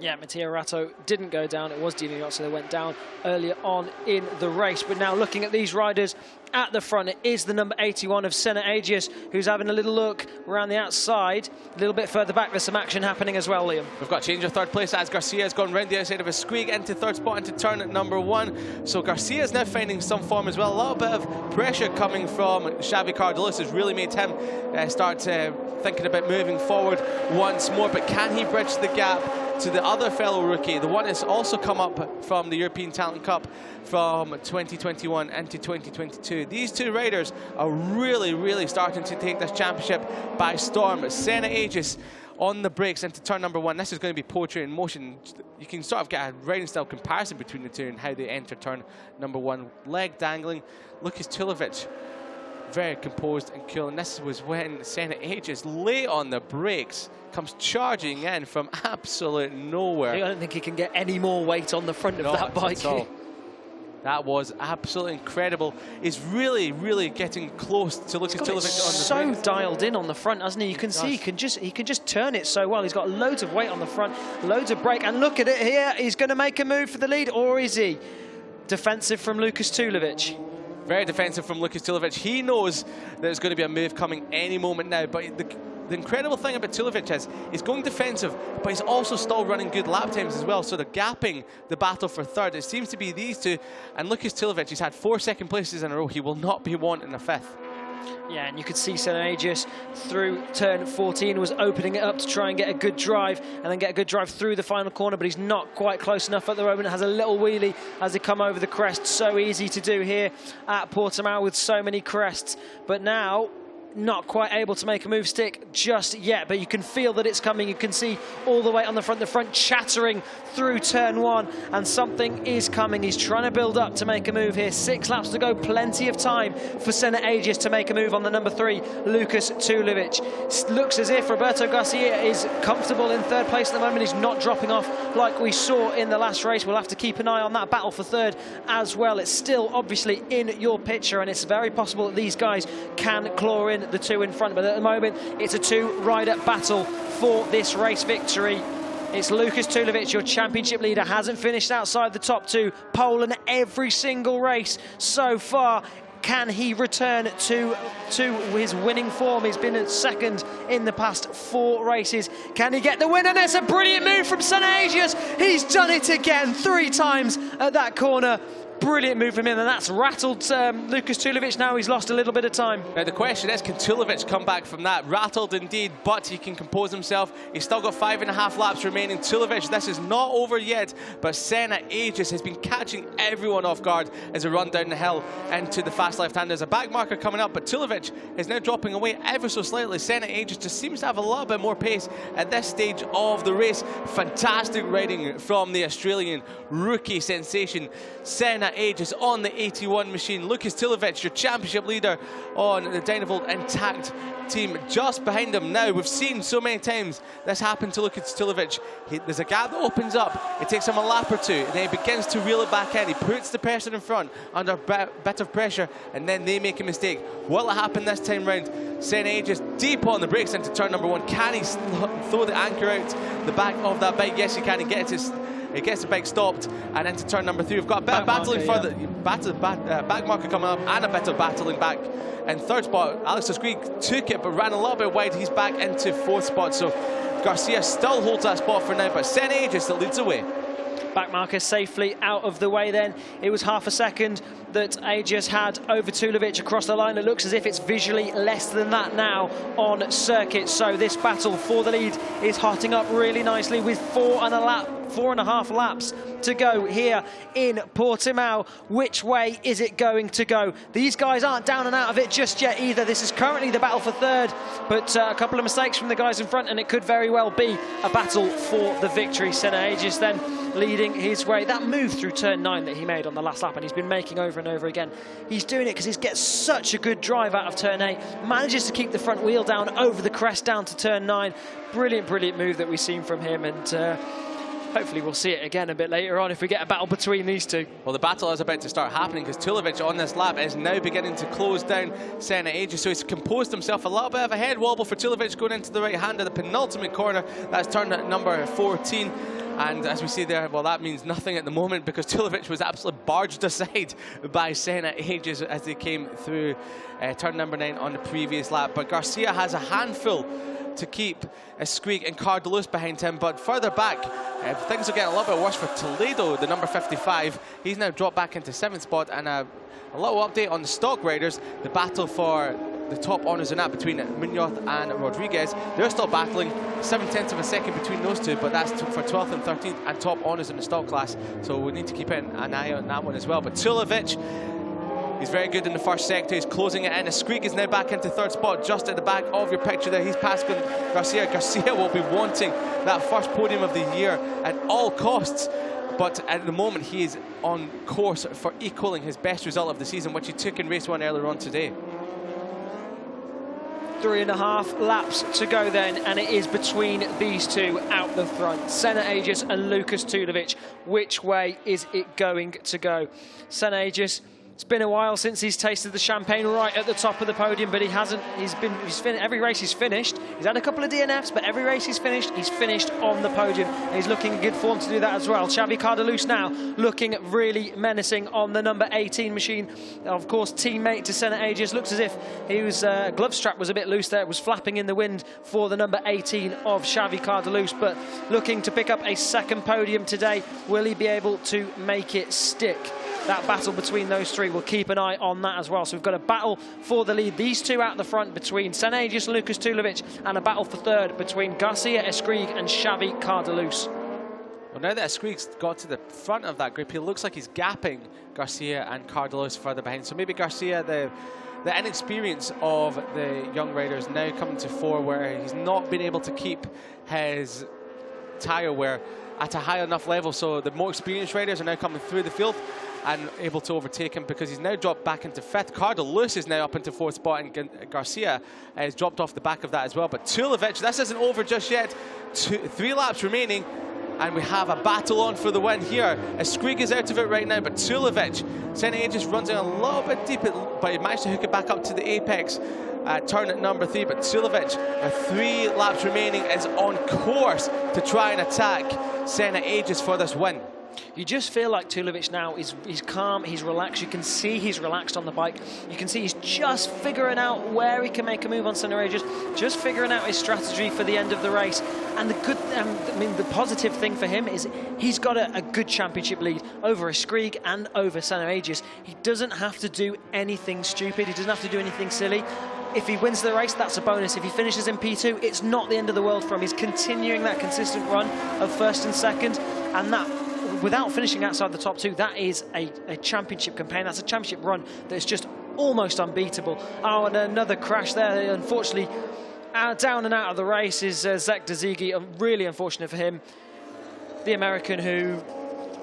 Yeah, Matteo Ratto didn't go down. It was Dino Iozzo that went down earlier on in the race. But now looking at these riders at the front, it is the number 81 of Senna Aegis, who's having a little look around the outside. A little bit further back, there's some action happening as well, Liam. We've got a change of third place as Garcia has gone round the outside of Skrieg into third spot into turn number 1. So Garcia is now finding some form as well. A little bit of pressure coming from Xavi Cardelus has really made him start thinking about moving forward once more. But can he bridge the gap to the other fellow rookie, the one that's also come up from the European Talent Cup from 2021 into 2022. These two riders are really starting to take this championship by storm. Senna Aegis on the brakes into turn number 1. This is going to be poetry in motion. You can sort of get a riding style comparison between the two and how they enter turn number 1. Leg dangling. Lukas Tulavich very composed and cool. And this was when Senna Aegis, late on the brakes, comes charging in from absolute nowhere. I don't think he can get any more weight on the front of that bike. That was absolutely incredible. He's really, really getting close to Lucas Tulavich on the so brakes. dialed in on the front, hasn't he? You can see he can just turn it so well. He's got loads of weight on the front, loads of brake, and look at it here. He's going to make a move for the lead, or is he? Defensive from Lucas Tulavich. Very defensive from Lucas Tulavich. He knows that there's going to be a move coming any moment now, but the incredible thing about Tulavich is he's going defensive, but he's also still running good lap times as well, so they're gapping the battle for third. It seems to be these two, and Lucas Tulavich, he's had 4 second places in a row. He will not be wanting a 5th. Yeah, and you could see Senna Aegis through turn 14 was opening it up to try and get a good drive, and then get a good drive through the final corner, but he's not quite close enough at the moment. Has a little wheelie as they come over the crest. So easy to do here at Portimao with so many crests, but now not quite able to make a move stick just yet, but you can feel that it's coming. You can see all the way on the front chattering through turn 1, and something is coming. He's trying to build up to make a move here. 6 laps to go, plenty of time for Senna Aegis to make a move on the number 3, Lucas Tulavich. Looks as if Roberto Garcia is comfortable in 3rd place at the moment. He's not dropping off like we saw in the last race. We'll have to keep an eye on that battle for 3rd as well. It's still obviously in your picture, and it's very possible that these guys can claw in the 2 in front, but at the moment it's a 2-rider battle for this race victory. It's Lucas Tulavich, your championship leader, hasn't finished outside the top 2, pole in every single race so far. Can he return to his winning form? He's been at 2nd in the past 4 races. Can he get the win? And it's a brilliant move from Senna Aegis. He's done it again, 3 times at that corner. Brilliant move from him, and that's rattled Lucas Tulavich. Now he's lost a little bit of time. Now the question is, can Tulavich come back from that? Rattled indeed, but he can compose himself. He's still got 5.5 laps remaining. Tulavich, this is not over yet, but Senna Aegis has been catching everyone off guard as they run down the hill into the fast left-hand. There's a back marker coming up, but Tulavich is now dropping away ever so slightly. Senna Aegis just seems to have a little bit more pace at this stage of the race. Fantastic riding from the Australian rookie sensation Senna Aegis on the 81 machine. Lucas Tulavich, your championship leader on the Dynavolt Intact team, just behind him now. We've seen so many times this happen to Lucas Tulavich. There's a gap that opens up, it takes him a lap or 2, and then he begins to reel it back in. He puts the person in front under a bit of pressure, and then they make a mistake. Will it happen this time round? Senna Aegis deep on the brakes into turn number 1. Can he throw the anchor out the back of that bike? Yes, he can. He gets the bike stopped, and into turn number 3. We've got a bit of battling further. Back marker coming up, and a bit of battling back. In 3rd spot, Alex Grieg took it, but ran a little bit wide. He's back into 4th spot, so Garcia still holds that spot for now, but Senna Aegis that leads away. Back marker safely out of the way then. It was half a second that Aegis had over Tulavich across the line. It looks as if it's visually less than that now on circuit. So this battle for the lead is hotting up really nicely with 4.5 laps to go here in Portimao. Which way is it going to go? These guys aren't down and out of it just yet either. This is currently the battle for 3rd, but a couple of mistakes from the guys in front, and it could very well be a battle for the victory. Senna Aegis then leading his way. That move through turn 9 that he made on the last lap, and he's been making over and over again. He's doing it because he gets such a good drive out of turn 8, manages to keep the front wheel down over the crest down to turn 9. Brilliant, brilliant move that we've seen from him, and hopefully we'll see it again a bit later on if we get a battle between these two. Well, the battle is about to start happening because Tulavich on this lap is now beginning to close down Senna Aegis, so he's composed himself. A little bit of a head wobble for Tulavich going into the right hand of the penultimate corner. That's turn number 14. And as we see there, well, that means nothing at the moment because Tulavich was absolutely barged aside by Senna Aegis as they came through turn number 9 on the previous lap. But Garcia has a handful to keep Grieg and Cardelus behind him, but further back things are getting a little bit worse for Toledo, the number 55. He's now dropped back into 7th spot, and a little update on the stock riders. The battle for the top honours in that between Munoz and Rodriguez, they're still battling 0.7 of a second between those two, but that's for 12th and 13th and top honours in the stock class, so we need to keep an eye on that one as well. But Tulavich, he's very good in the first sector. He's closing it in. Grieg is now back into 3rd spot, just at the back of your picture there. He's past Garcia. Garcia will be wanting that first podium of the year at all costs. But at the moment, he is on course for equaling his best result of the season, which he took in race 1 earlier on today. 3.5 laps to go then, and it is between these two out the front, Senna Aegis and Lucas Tulavich. Which way is it going to go? Senna Aegis, it's been a while since he's tasted the champagne right at the top of the podium, but he hasn't. He's every race he's finished. He's had a couple of DNFs, but every race he's finished on the podium. And he's looking in good form to do that as well. Xavi Cardelus now looking really menacing on the number 18 machine. Of course, teammate to Senna Aegis. Looks as if his glove strap was a bit loose there. It was flapping in the wind for the number 18 of Xavi Cardelus, but looking to pick up a second podium today. Will he be able to make it stick? That battle between those three, we'll keep an eye on that as well. So we've got a battle for the lead. These two out the front between Senna Aegis and Lucas Tulavich, and a battle for third between Garcia Escrig and Xavi Cardelus. Well, now that Escrig's got to the front of that group, he looks like he's gapping Garcia and Cardelus further behind. So maybe Garcia, the inexperience of the young riders now coming to fore, where he's not been able to keep his tyre wear at a high enough level. So the more experienced riders are now coming through the field and able to overtake him, because he's now dropped back into fifth. Cardelus is now up into fourth spot, and Garcia has dropped off the back of that as well. But Tulavich, this isn't over just yet. 3 laps remaining, and we have a battle on for the win here. Escrig is out of it right now, but Tulavich, Senna Aegis runs in a little bit deep, but he managed to hook it back up to the apex. Turn at number 3, but Tulavich, with 3 laps remaining, is on course to try and attack Senna Aegis for this win. You just feel like Tulavich now is calm, he's relaxed. You can see he's relaxed on the bike. You can see he's just figuring out where he can make a move on Senna Aegis, just figuring out his strategy for the end of the race. And the good, the positive thing for him is he's got a good championship lead over Escrig and over Senna Aegis. He doesn't have to do anything stupid. He doesn't have to do anything silly. If he wins the race, that's a bonus. If he finishes in P2, it's not the end of the world for him. He's continuing that consistent run of first and second, and that, without finishing outside the top 2, that is a championship campaign. That's a championship run that's just almost unbeatable. Oh, and another crash there. Unfortunately, down and out of the race is Zek Dazigi. Really unfortunate for him. The American who,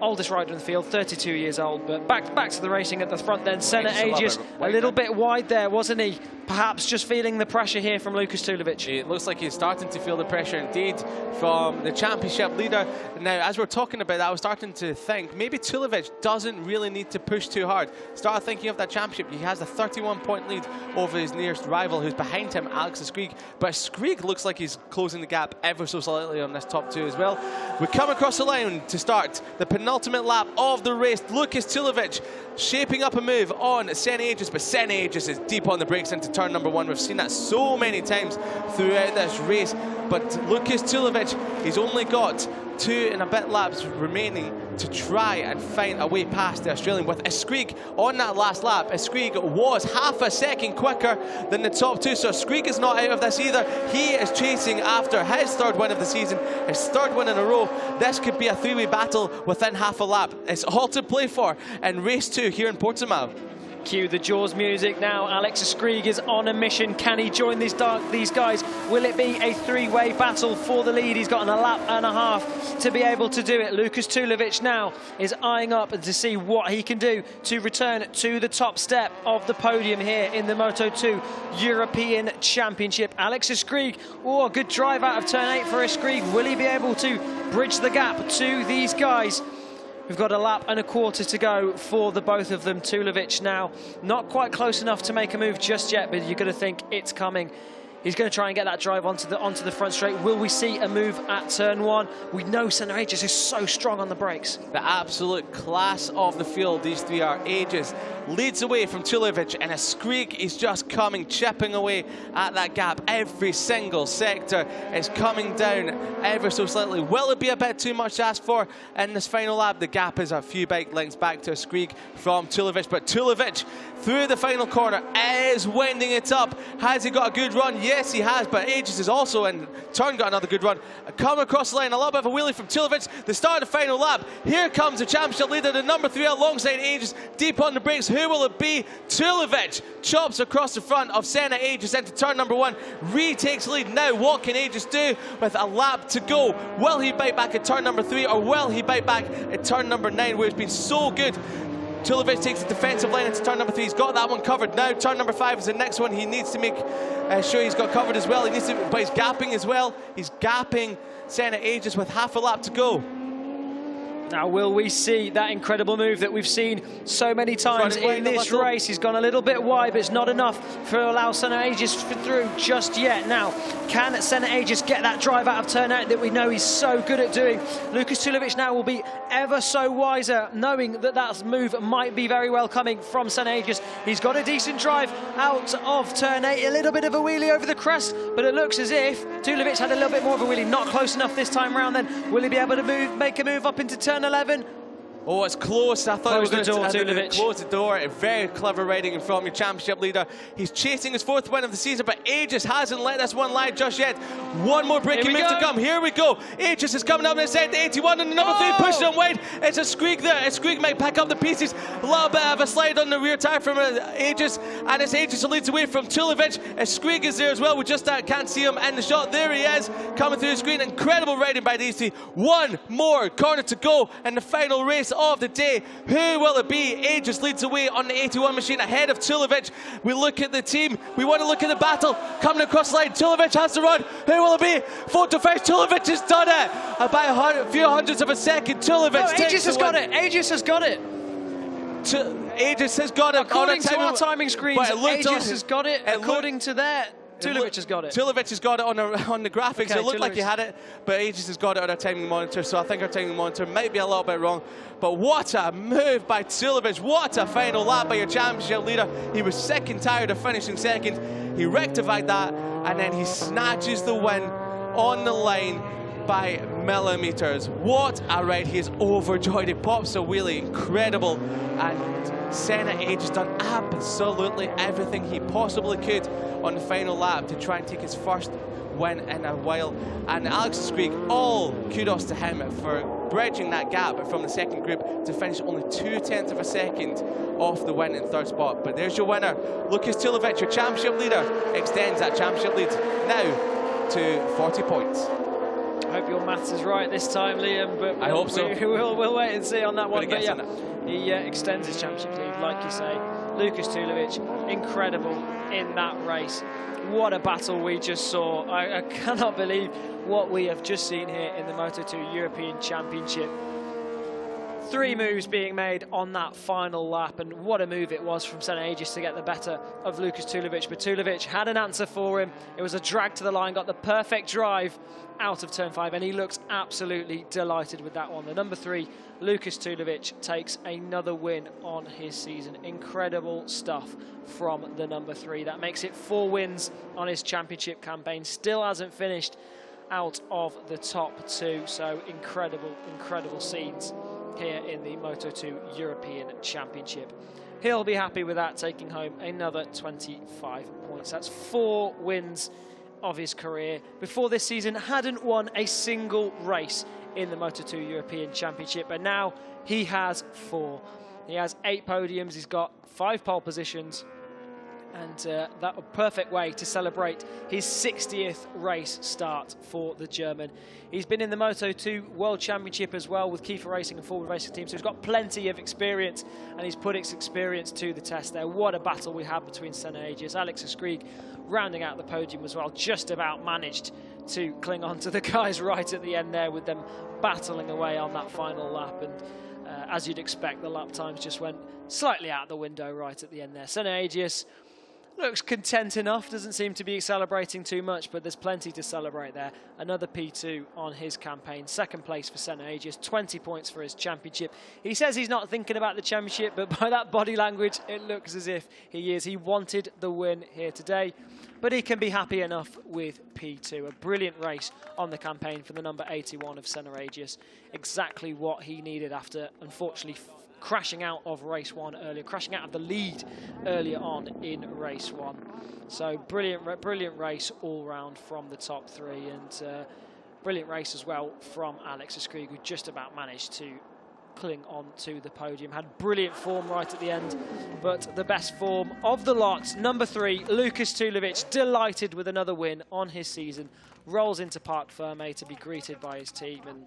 oldest rider in the field, 32 years old, but back to the racing at the front then. Senna Aegis a little bit wide there, wasn't he? Perhaps just feeling the pressure here from Lucas Tulavich. It looks like he's starting to feel the pressure indeed from the championship leader. Now, as we're talking about that, I was starting to think maybe Tulavich doesn't really need to push too hard. Started thinking of that championship. He has a 31-point lead over his nearest rival, who's behind him, Alex Escrig. But Escrig looks like he's closing the gap ever so slightly on this top 2 as well. We come across the line to start the penultimate lap of the race. Lucas Tulavich shaping up a move on Senna Aegis, but Senna Aegis is deep on the brakes into turn number 1. We've seen that so many times throughout this race. But Lucas Tulavich, he's only got 2 and a bit laps remaining to try and find a way past the Australian. With Escrig on that last lap, Escrig was half a second quicker than the top 2, so Escrig is not out of this either. He is chasing after his 3rd win of the season, his 3rd win in a row. This could be a 3-way battle within half a lap. It's all to play for in race 2 here in Portimao. Cue the Jaws music now. Alex Escrig is on a mission. Can he join these guys? Will it be a 3-way battle for the lead? He's got a lap and a half to be able to do it. Lucas Tulavich now is eyeing up to see what he can do to return to the top step of the podium here in the Moto2 European Championship. Alex Escrig, oh, a good drive out of turn 8 for Escrig. Will he be able to bridge the gap to these guys? We've got a lap and a quarter to go for the both of them. Tulavich now not quite close enough to make a move just yet, but you're going to think it's coming. He's going to try and get that drive onto the front straight. Will we see a move at turn 1? We know Senna Aegis is so strong on the brakes. The absolute class of the field, these 3 are. Aegis leads away from Tulavich, and Escrig is just coming, chipping away at that gap. Every single sector is coming down ever so slightly. Will it be a bit too much to ask for in this final lap? The gap is a few bike lengths back to Escrig from Tulavich, but Tulavich through the final corner is winding it up. Has he got a good run? Yes, he has, but Aegis is also in turn got another good run. Coming across the line, a little bit of a wheelie from Tulavich. The start of the final lap. Here comes the championship leader, the number 3 alongside Aegis, deep on the brakes. Who will it be? Tulavich chops across the front of Senna Aegis into turn number 1, retakes lead. Now what can Aegis do with a lap to go? Will he bite back at turn number 3, or will he bite back at turn number 9, where he's been so good Tulavich takes the defensive line into turn number 3. He's got that one covered. Now turn number 5 is the next one. He needs to make sure he's got covered as well. He needs to, but he's gapping as well. He's gapping Senna Aegis with half a lap to go. Now, will we see that incredible move that we've seen so many times in this race? He's gone a little bit wide, but it's not enough to allow Senna Aegis through just yet. Now, can Senna Aegis get that drive out of turn 8 that we know he's so good at doing? Lucas Tulavich now will be ever so wiser, knowing that that move might be very well coming from Senna Aegis. He's got a decent drive out of turn 8, a little bit of a wheelie over the crest, but it looks as if Tulavich had a little bit more of a wheelie. Not close enough this time round then. Will he be able to make a move up into turn 11? Oh, it's close. I thought it was going to close the door. A very clever riding from your championship leader. He's chasing his 4th win of the season, but Aegis hasn't let this one lie just yet. One more braking move to come. Here we go. Aegis is coming up in the set. 81 and the number 3 pushing him wide. It's a Squeak there. A Squeak might pick up the pieces. A little bit of a slide on the rear tire from Aegis, and it's Aegis who leads away from Tulavich. A Squeak is there as well. We just can't see him in the shot. There he is, coming through the screen. Incredible riding by these 3. One more corner to go in the final race of the day. Who will it be? Aegis leads away on the 81 machine ahead of Tulavich. We look at the team. We want to look at the battle coming across the line. Tulavich has to run. Who will it be? Photo finish. Tulavich has done it by a few hundredths of a second. Tulavich Aegis has got it. Aegis has got it. Aegis has got it. According to our timing screens, Aegis has got it. According to their Tulavich has got it. Tulavich has got it on the graphics. Okay, it looked like he had it, but Aegis has got it on our timing monitor, so I think our timing monitor might be a little bit wrong. But what a move by Tulavich. What a final lap by your championship leader. He was sick and tired of finishing second. He rectified that, and then he snatches the win on the line by millimeters. What a ride. He is overjoyed. He pops a wheelie. Incredible. And Senna Aegis done absolutely everything he possibly could on the final lap to try and take his first win in a while. And Alex Squeak, all kudos to him for bridging that gap from the second group to finish only 0.2 of a second off the win in 3rd spot. But there's your winner, Lucas Tulavich, your championship leader, extends that championship lead now to 40 points. I hope your maths is right this time, Liam, but I hope so. We'll wait and see on that one. But yeah, he extends his championship lead, like you say. Lucas Tulavich, incredible in that race. What a battle we just saw. I cannot believe what we have just seen here in the Moto2 European Championship. 3 moves being made on that final lap, and what a move it was from Senna Aegis to get the better of Lucas Tulavich. But Tulavich had an answer for him. It was a drag to the line, got the perfect drive out of turn 5, and he looks absolutely delighted with that one. The number 3, Lucas Tulavich, takes another win on his season. Incredible stuff from the number 3. That makes it 4 wins on his championship campaign. Still hasn't finished out of the top 2, so incredible, incredible scenes here in the Moto2 European Championship. He'll be happy with that, taking home another 25 points. That's 4 wins of his career. Before this season, hadn't won a single race in the Moto2 European Championship, but now he has 4. He has 8 podiums, he's got 5 pole positions, and that a perfect way to celebrate his 60th race start for the German. He's been in the Moto2 World Championship as well with Kiefer Racing and Forward Racing Team, so he's got plenty of experience, and he's put his experience to the test there. What a battle we had between Senna Aegis. Alex Skrieg rounding out the podium as well, just about managed to cling on to the guys right at the end there with them battling away on that final lap, and as you'd expect, the lap times just went slightly out the window right at the end there. Senna Aegis looks content enough, doesn't seem to be celebrating too much, but there's plenty to celebrate there. Another P2 on his campaign. 2nd place for Senna Aegis, 20 points for his championship. He says he's not thinking about the championship, but by that body language, it looks as if he is. He wanted the win here today, but he can be happy enough with P2. A brilliant race on the campaign for the number 81 of Senna Aegis. Exactly what he needed after, unfortunately, crashing out of race 1 earlier, crashing out of the lead earlier on in race 1. So brilliant race all round from the top 3, and brilliant race as well from Alex Skrieg, who just about managed to cling on to the podium. Had brilliant form right at the end, but the best form of the lot, number 3, Lucas Tulavich, delighted with another win on his season, rolls into Parc Fermé to be greeted by his team, and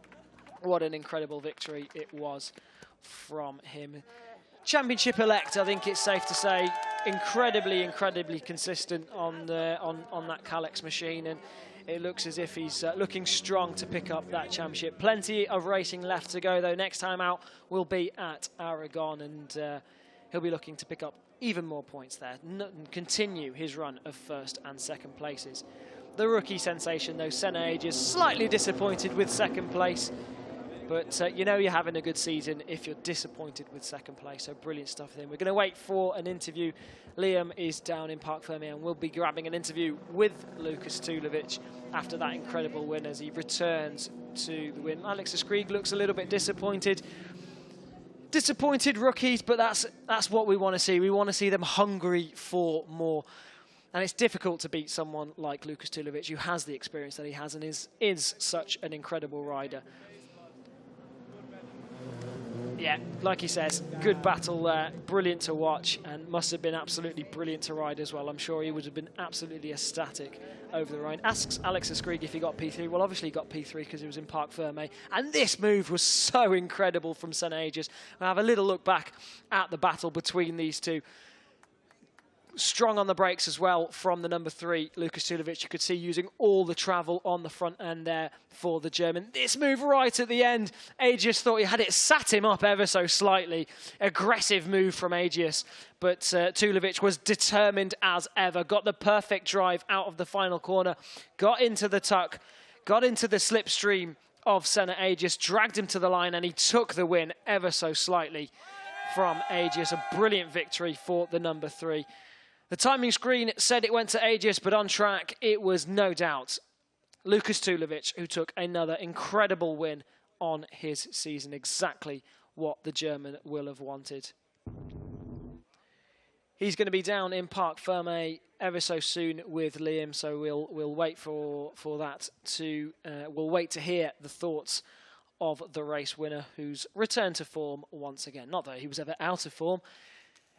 what an incredible victory it was from him. Championship elect, I think it's safe to say. Incredibly consistent on that Kalex machine, and it looks as if he's looking strong to pick up that championship. Plenty of racing left to go, though. Next time out will be at Aragon, and he'll be looking to pick up even more points there and continue his run of first and second places. The rookie sensation, though, Senna Aegis, slightly disappointed with second place. But you know you're having a good season if you're disappointed with second place. So brilliant stuff then. We're going to wait for an interview. Liam is down in Parc Fermé, and we'll be grabbing an interview with Lucas Tulavich after that incredible win as he returns to the win. Alex Skrieg looks a little bit disappointed. Disappointed rookies, but that's what we want to see. We want to see them hungry for more. And it's difficult to beat someone like Lucas Tulavich, who has the experience that he has and is such an incredible rider. Yeah, like he says, good battle there, brilliant to watch, and must have been absolutely brilliant to ride as well. I'm sure he would have been absolutely ecstatic over the ride. Asks Alex Skrieg if he got P3. Well, obviously he got P3 because he was in Parc Fermé. And this move was so incredible from Senna Aegis. We'll have a little look back at the battle between these two. Strong on the brakes as well from the number 3, Lucas Tulavich. You could see using all the travel on the front end there for the German. This move right at the end, Aegis thought he had it, sat him up ever so slightly. Aggressive move from Aegis, but Tulavich was determined as ever. Got the perfect drive out of the final corner, got into the tuck, got into the slipstream of Senna Aegis, dragged him to the line, and he took the win ever so slightly from Aegis. A brilliant victory for the number 3. The timing screen said it went to Aegis, but on track, it was no doubt Lucas Tulavich who took another incredible win on his season. Exactly what the German will have wanted. He's going to be down in Parc Fermé ever so soon with Liam, so we'll wait for that to we'll wait to hear the thoughts of the race winner, who's returned to form once again. Not that he was ever out of form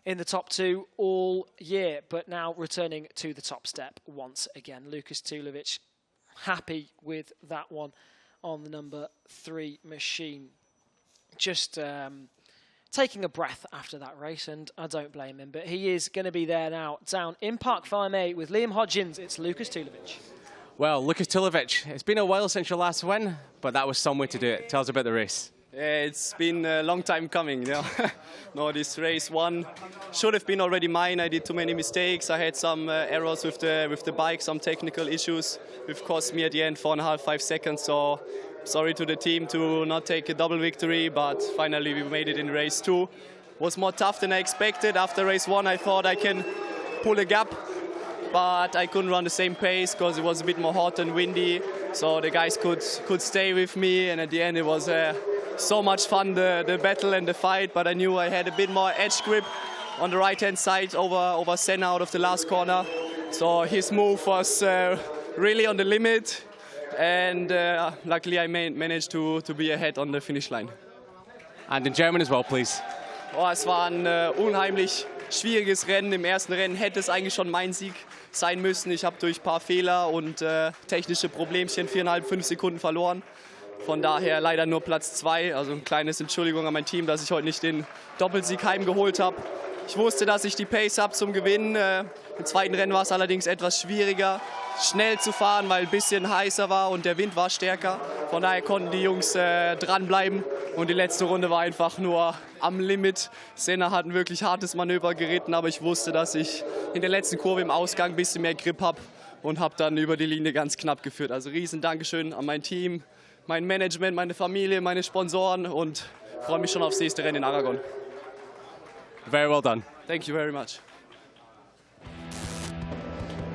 in the top 2 all year, but now returning to the top step once again. Lucas Tulavich happy with that one on the number 3 machine. Just taking a breath after that race, and I don't blame him, but he is going to be there now, down in Parc Fermé with Liam Hodgins. It's Lucas Tulavich. Well, Lucas Tulavich, it's been a while since your last win, but that was some way to do it. Tell us about the race. Yeah, it's been a long time coming. You know? No, this race one should have been already mine. I did too many mistakes. I had some errors with the bike, some technical issues, which cost me at the end 4.5, 5 seconds. So sorry to the team to not take a double victory, but finally we made it in race 2. Was more tough than I expected. After race 1, I thought I can pull a gap, but I couldn't run the same pace because it was a bit more hot and windy. So the guys could stay with me, and at the end it was so much fun, the battle and the fight, but I knew I had a bit more edge grip on the right-hand side over Senna out of the last corner. So his move was really on the limit, and luckily I managed to be ahead on the finish line. And in German as well, please. Oh, es war ein unheimlich schwieriges Rennen. Im ersten Rennen hätte es eigentlich schon mein Sieg sein müssen. Ich habe durch ein paar Fehler und technische Problemchen 4,5, 5 Sekunden verloren. Von daher leider nur Platz 2. Also ein kleines Entschuldigung an mein Team, dass ich heute nicht den Doppelsieg heimgeholt habe. Ich wusste, dass ich die Pace habe zum Gewinnen. Im zweiten Rennen war es allerdings etwas schwieriger, schnell zu fahren, weil ein bisschen heißer war und der Wind war stärker. Von daher konnten die Jungs dranbleiben und die letzte Runde war einfach nur am Limit. Senna hat ein wirklich hartes Manöver geritten, aber ich wusste, dass ich in der letzten Kurve im Ausgang ein bisschen mehr Grip habe und habe dann über die Linie ganz knapp geführt. Also riesen Dankeschön an mein Team, mein Management, meine Familie, meine Sponsoren und freue mich schon aufs nächste Rennen in Aragon. Very well done. Thank you very much.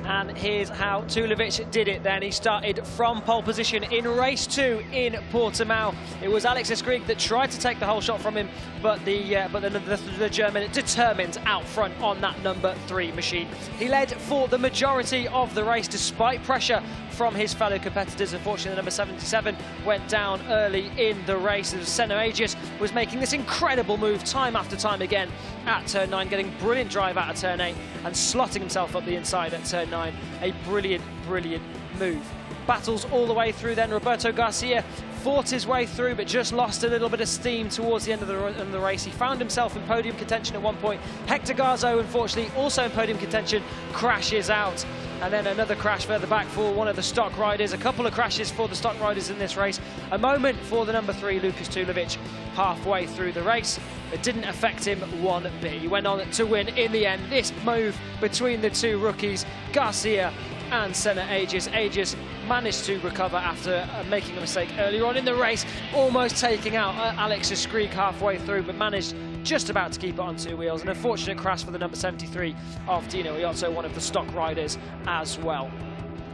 And here's how Tulavich did it then. He started from pole position in race 2 in Portimao. It was Alex Skrieg that tried to take the whole shot from him, but the German determined out front on that number 3 machine. He led for the majority of the race despite pressure from his fellow competitors. Unfortunately, number 77 went down early in the race as Senna Aegis was making this incredible move time after time again at turn 9, getting brilliant drive out of turn 8 and slotting himself up the inside at turn 9. A brilliant, brilliant move battles all the way through then. Roberto Garcia fought his way through, but just lost a little bit of steam towards the end of the race. He found himself in podium contention at one point. Hector Garzo, unfortunately, also in podium contention, crashes out. And then another crash further back for one of the stock riders. A couple of crashes for the stock riders in this race. A moment for the number 3, Lucas Tulavich, halfway through the race. It didn't affect him one bit. He went on to win in the end. This move between the two rookies, Garcia and Senna Aegis. Aegis managed to recover after making a mistake earlier on in the race, almost taking out Alex Skrieg halfway through, but managed just about to keep it on 2 wheels. An unfortunate crash for the number 73 of Dino Iozzo, one of the stock riders as well.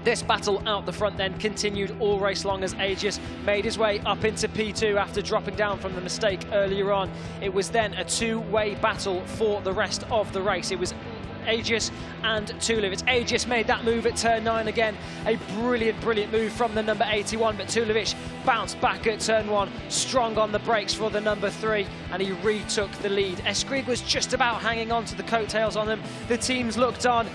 This battle out the front then continued all race long as Aegis made his way up into P2 after dropping down from the mistake earlier on. It was then a two-way battle for the rest of the race. It was Aegis and Tulavich. Aegis made that move at turn 9 again. A brilliant move from the number 81, but Tulavich bounced back at turn 1, strong on the brakes for the number 3, and he retook the lead. Skrieg was just about hanging on to the coattails on them. The teams looked on.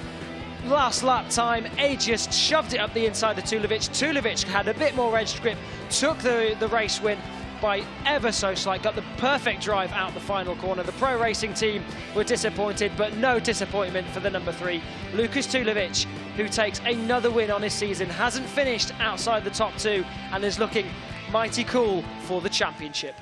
Last lap time, Aegis shoved it up the inside of Tulavich. Tulavich had a bit more edge grip, took the race win by ever so slight, got the perfect drive out the final corner. The pro racing team were disappointed, but no disappointment for the number 3, Lucas Tulavich, who takes another win on his season, hasn't finished outside the top 2, and is looking mighty cool for the championship.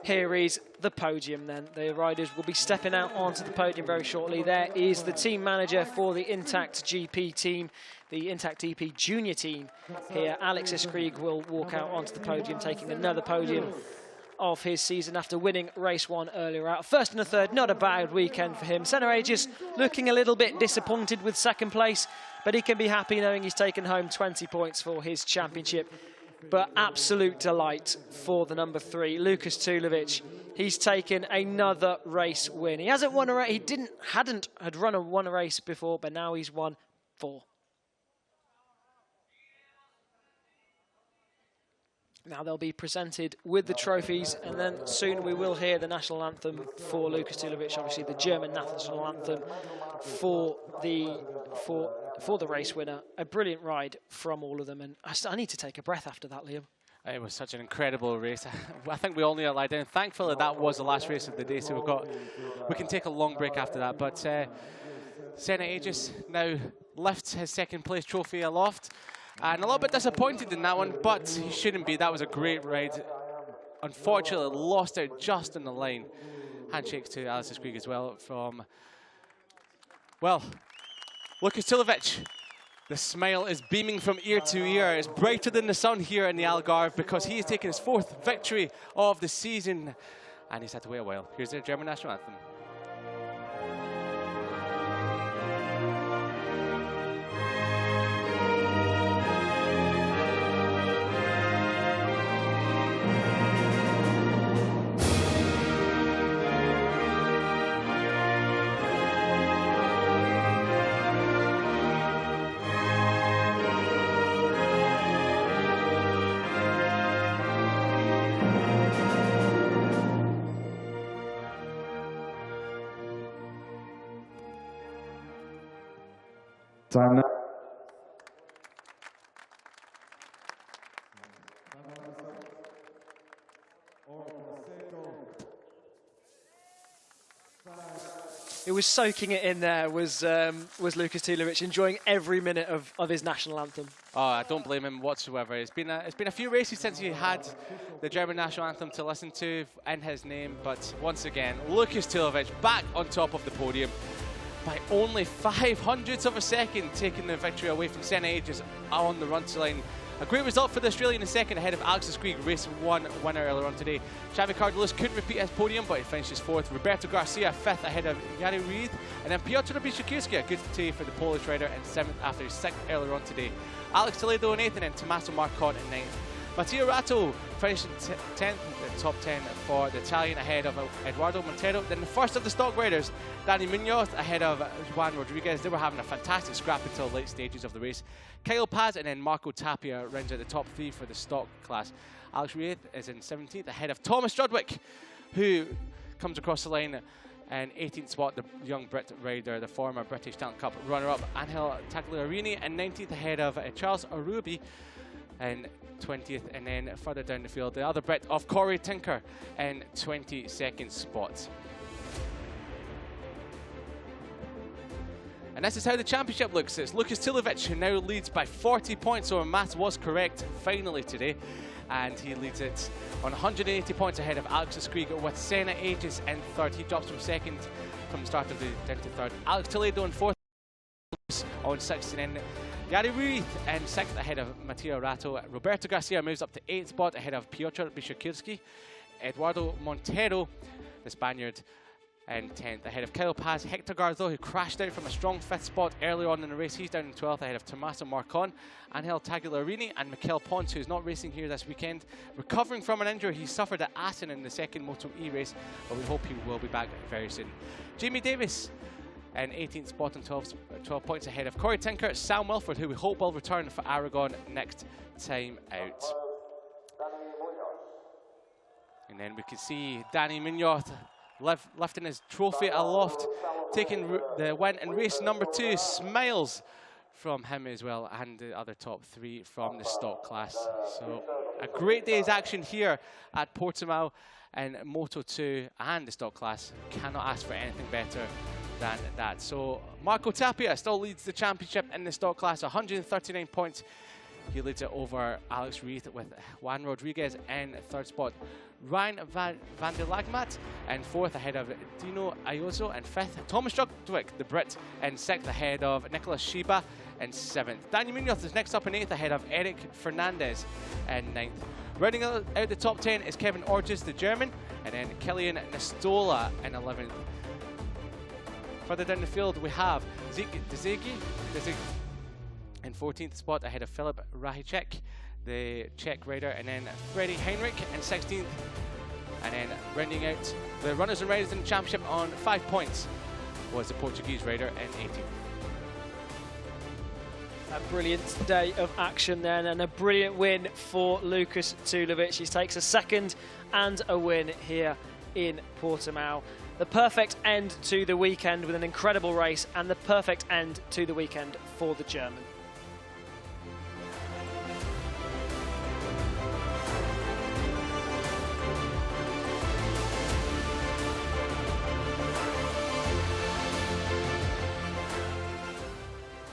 Here is the podium then. The riders will be stepping out onto the podium very shortly. There is the team manager for the Intact GP team, the Intact EP junior team here. Alex Skrieg will walk out onto the podium, taking another podium of his season after winning race 1 earlier out. First and a third, not a bad weekend for him. Senna Aegis looking a little bit disappointed with second place, but he can be happy knowing he's taken home 20 points for his championship. But absolute delight for the number 3, Lucas Tulavich. He's taken another race win. He hasn't won a race. He hadn't won a race before, but now he's won 4. Now they'll be presented with the trophies, and then soon we will hear the national anthem for Lucas Tulavich, obviously the German national anthem for the race winner. A brilliant ride from all of them, and I need to take a breath after that, Liam. It was such an incredible race. I think we all need to lie down. Thankfully, that was the last race of the day, so we can take a long break after that. But Senna Aegis now lifts his second place trophy aloft. And a little bit disappointed in that one, but he shouldn't be. That was a great ride. Unfortunately, lost out just on the line. Handshakes to Alex Skrieg as well from, well, Lucas Tulavich. The smile is beaming from ear to ear. It's brighter than the sun here in the Algarve because he has taken his 4th victory of the season. And he's had to wait a while. Here's the German national anthem. Time now. It was soaking it in there, was Lucas Tulavich, enjoying every minute of his national anthem. Oh, I don't blame him whatsoever. It's been a few races since he had the German national anthem to listen to in his name, but once again, Lucas Tulavich back on top of the podium by only 0.05 of a second, taking the victory away from Senna Aegis on the run to line. A great result for the Australian in second, ahead of Alex Skrieg, race 1 winner earlier on today. Xavi Cardolis couldn't repeat his podium, but he finishes 4th. Roberto Garcia 5th, ahead of Yanni Reid. And then Piotr Biszczykowski, a good day for the Polish rider, in 7th after his 6th earlier on today. Alex Toledo in 8th, and then Tommaso Marcotte in 9th. Matteo Ratto finishing 10th, the top 10 for the Italian, ahead of Eduardo Montero. Then the first of the stock riders, Dani Munoz, ahead of Juan Rodriguez. They were having a fantastic scrap until late stages of the race. Kyle Paz and then Marco Tapia rounds out the top 3 for the stock class. Alex Reid is in 17th, ahead of Thomas Strudwick, who comes across the line And 18th spot, the young Brit rider, the former British Talent Cup runner-up, Angel Tagliarini, and 19th ahead of Charles Arubi, and 20th. And then further down the field, the other Brit of Corey Tinker in 22nd spot. And this is how the championship looks. It's Lucas Tulavich who now leads by 40 points, so our math was correct finally today. And he leads it on 180 points ahead of Alex Escrigo with Senna Aegis in third. He drops from second from the start of the down to third. Alex Toledo in fourth on sixth, and then Gary Ruiz in sixth ahead of Matteo Rato. Roberto Garcia moves up to 8th spot ahead of Piotr Bishakirski. Eduardo Montero, the Spaniard, in 10th ahead of Kyle Paz. Hector Garzo, who crashed out from a strong 5th spot earlier on in the race, he's down in 12th ahead of Tommaso Marcon. Angel Tagliarini and Mikel Pons, who's not racing here this weekend, recovering from an injury he suffered at Assen in the second Moto E race, but we hope he will be back very soon. Jamie Davis in 18th spot and 12 points ahead of Corey Tinker. Sam Wilford, who we hope will return for Aragon next time out. And then we can see Danny Munoz lifting his trophy aloft, taking the win in race number 2. Smiles from him as well, and the other top 3 from the stock class. So a great day's action here at Portimao in Moto 2 and the stock class. Cannot ask for anything better than that. So Marco Tapia still leads the championship in the stock class, 139 points. He leads it over Alex Reith with Juan Rodriguez in 3rd spot. Ryan van der Lagmat in 4th ahead of Dino Ayuso in 5th. Thomas Jugdwick, the Brit, in 6th ahead of Nicolas Shiba in 7th. Daniel Munoz is next up in 8th ahead of Eric Fernandez in 9th. Rounding out the top 10 is Kevin Orges, the German, and then Kilian Nastola in 11th. Further down the field we have Zeke Dzegi in 14th spot ahead of Filip Rahicek, the Czech rider, and then Freddie Heinrich in 16th. And then rounding out the runners and riders in the championship on 5 points was the Portuguese rider in 18th. A brilliant day of action then, and a brilliant win for Lucas Tulavich. He takes a 2nd and a win here in Portimao. The perfect end to the weekend with an incredible race, and the perfect end to the weekend for the German.